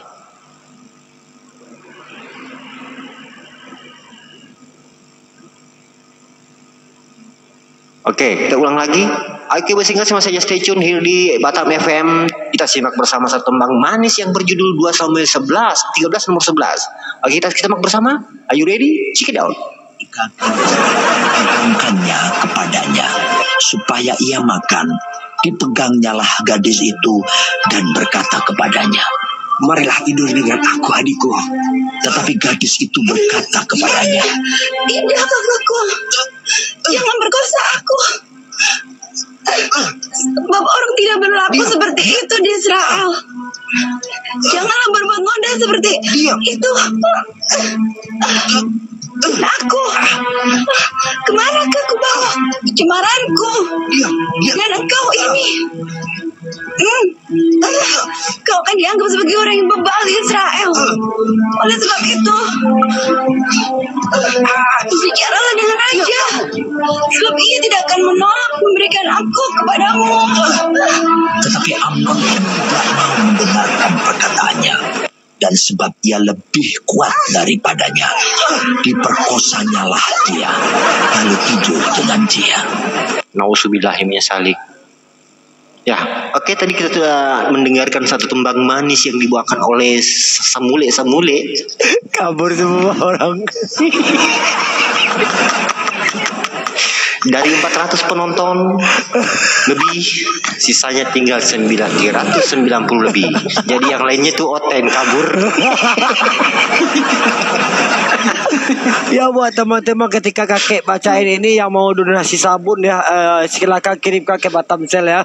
Speaker 4: Oke, kita ulang lagi. Oke, singkat masih saja stay tune here di Batam FM. Kita simak bersama satu tembang manis yang berjudul 2 Samuel 13 nomor 11. Oke, kita simak bersama. Are you ready? Check it out.
Speaker 7: Dipegangkannya kepadanya supaya ia makan. Dipegangnyalah gadis itu dan berkata kepadanya, marilah tidur dengan aku adikku. Tetapi gadis itu berkata kepadanya,
Speaker 8: tidak kakakku, jangan berkosa aku. Sebab orang tidak berlaku seperti itu di Israel. Janganlah berbuat model seperti itu. Aku, kemanakah aku bawa kecemaranku dan engkau ini? Kau akan dianggap sebagai orang yang bebal di Israel. Oleh sebab itu, bicaralah dengan raja, sebab ia tidak akan menolak memberikan aku kepadamu.
Speaker 7: Tetapi Amnon tidak mau mendengarkan perkataannya. Dan sebab ia lebih kuat daripadanya, diperkosanyalah dia, lalu tidur dengan dia.
Speaker 4: Nauzubillahiminasalik. Ya, oke, tadi kita sudah mendengarkan satu tembang manis yang dibawakan oleh Samule.
Speaker 2: Kabur semua orang.
Speaker 4: Dari 400 penonton lebih, sisanya tinggal 390 lebih. Jadi yang lainnya tuh oten kabur.
Speaker 2: Ya, buat teman-teman ketika kakek bacain ini yang mau donasi sabun ya, silakan kirimkan ke Batam Sel ya.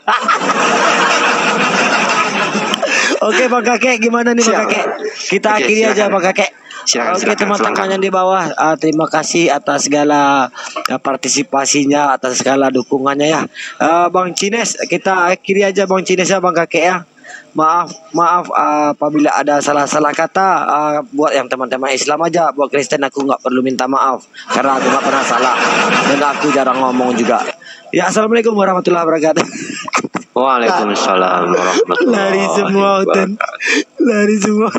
Speaker 2: Oke Bang Kakek, gimana nih Bang Kakek? Kita akhiri aja Bang Kakek. Oke teman-teman yang di bawah, terima kasih atas segala partisipasinya, atas segala dukungannya ya. Bang Cines, kita akhiri aja Bang Cines ya Bang Kakek ya. Maaf apabila ada salah-salah kata. Buat yang teman-teman Islam aja, buat Kristen aku nggak perlu minta maaf karena aku nggak pernah salah dan aku jarang ngomong juga. Ya, assalamualaikum warahmatullahi wabarakatuh.
Speaker 4: Waalaikumsalam warahmatullahi wabarakatuh.
Speaker 2: Lari semua.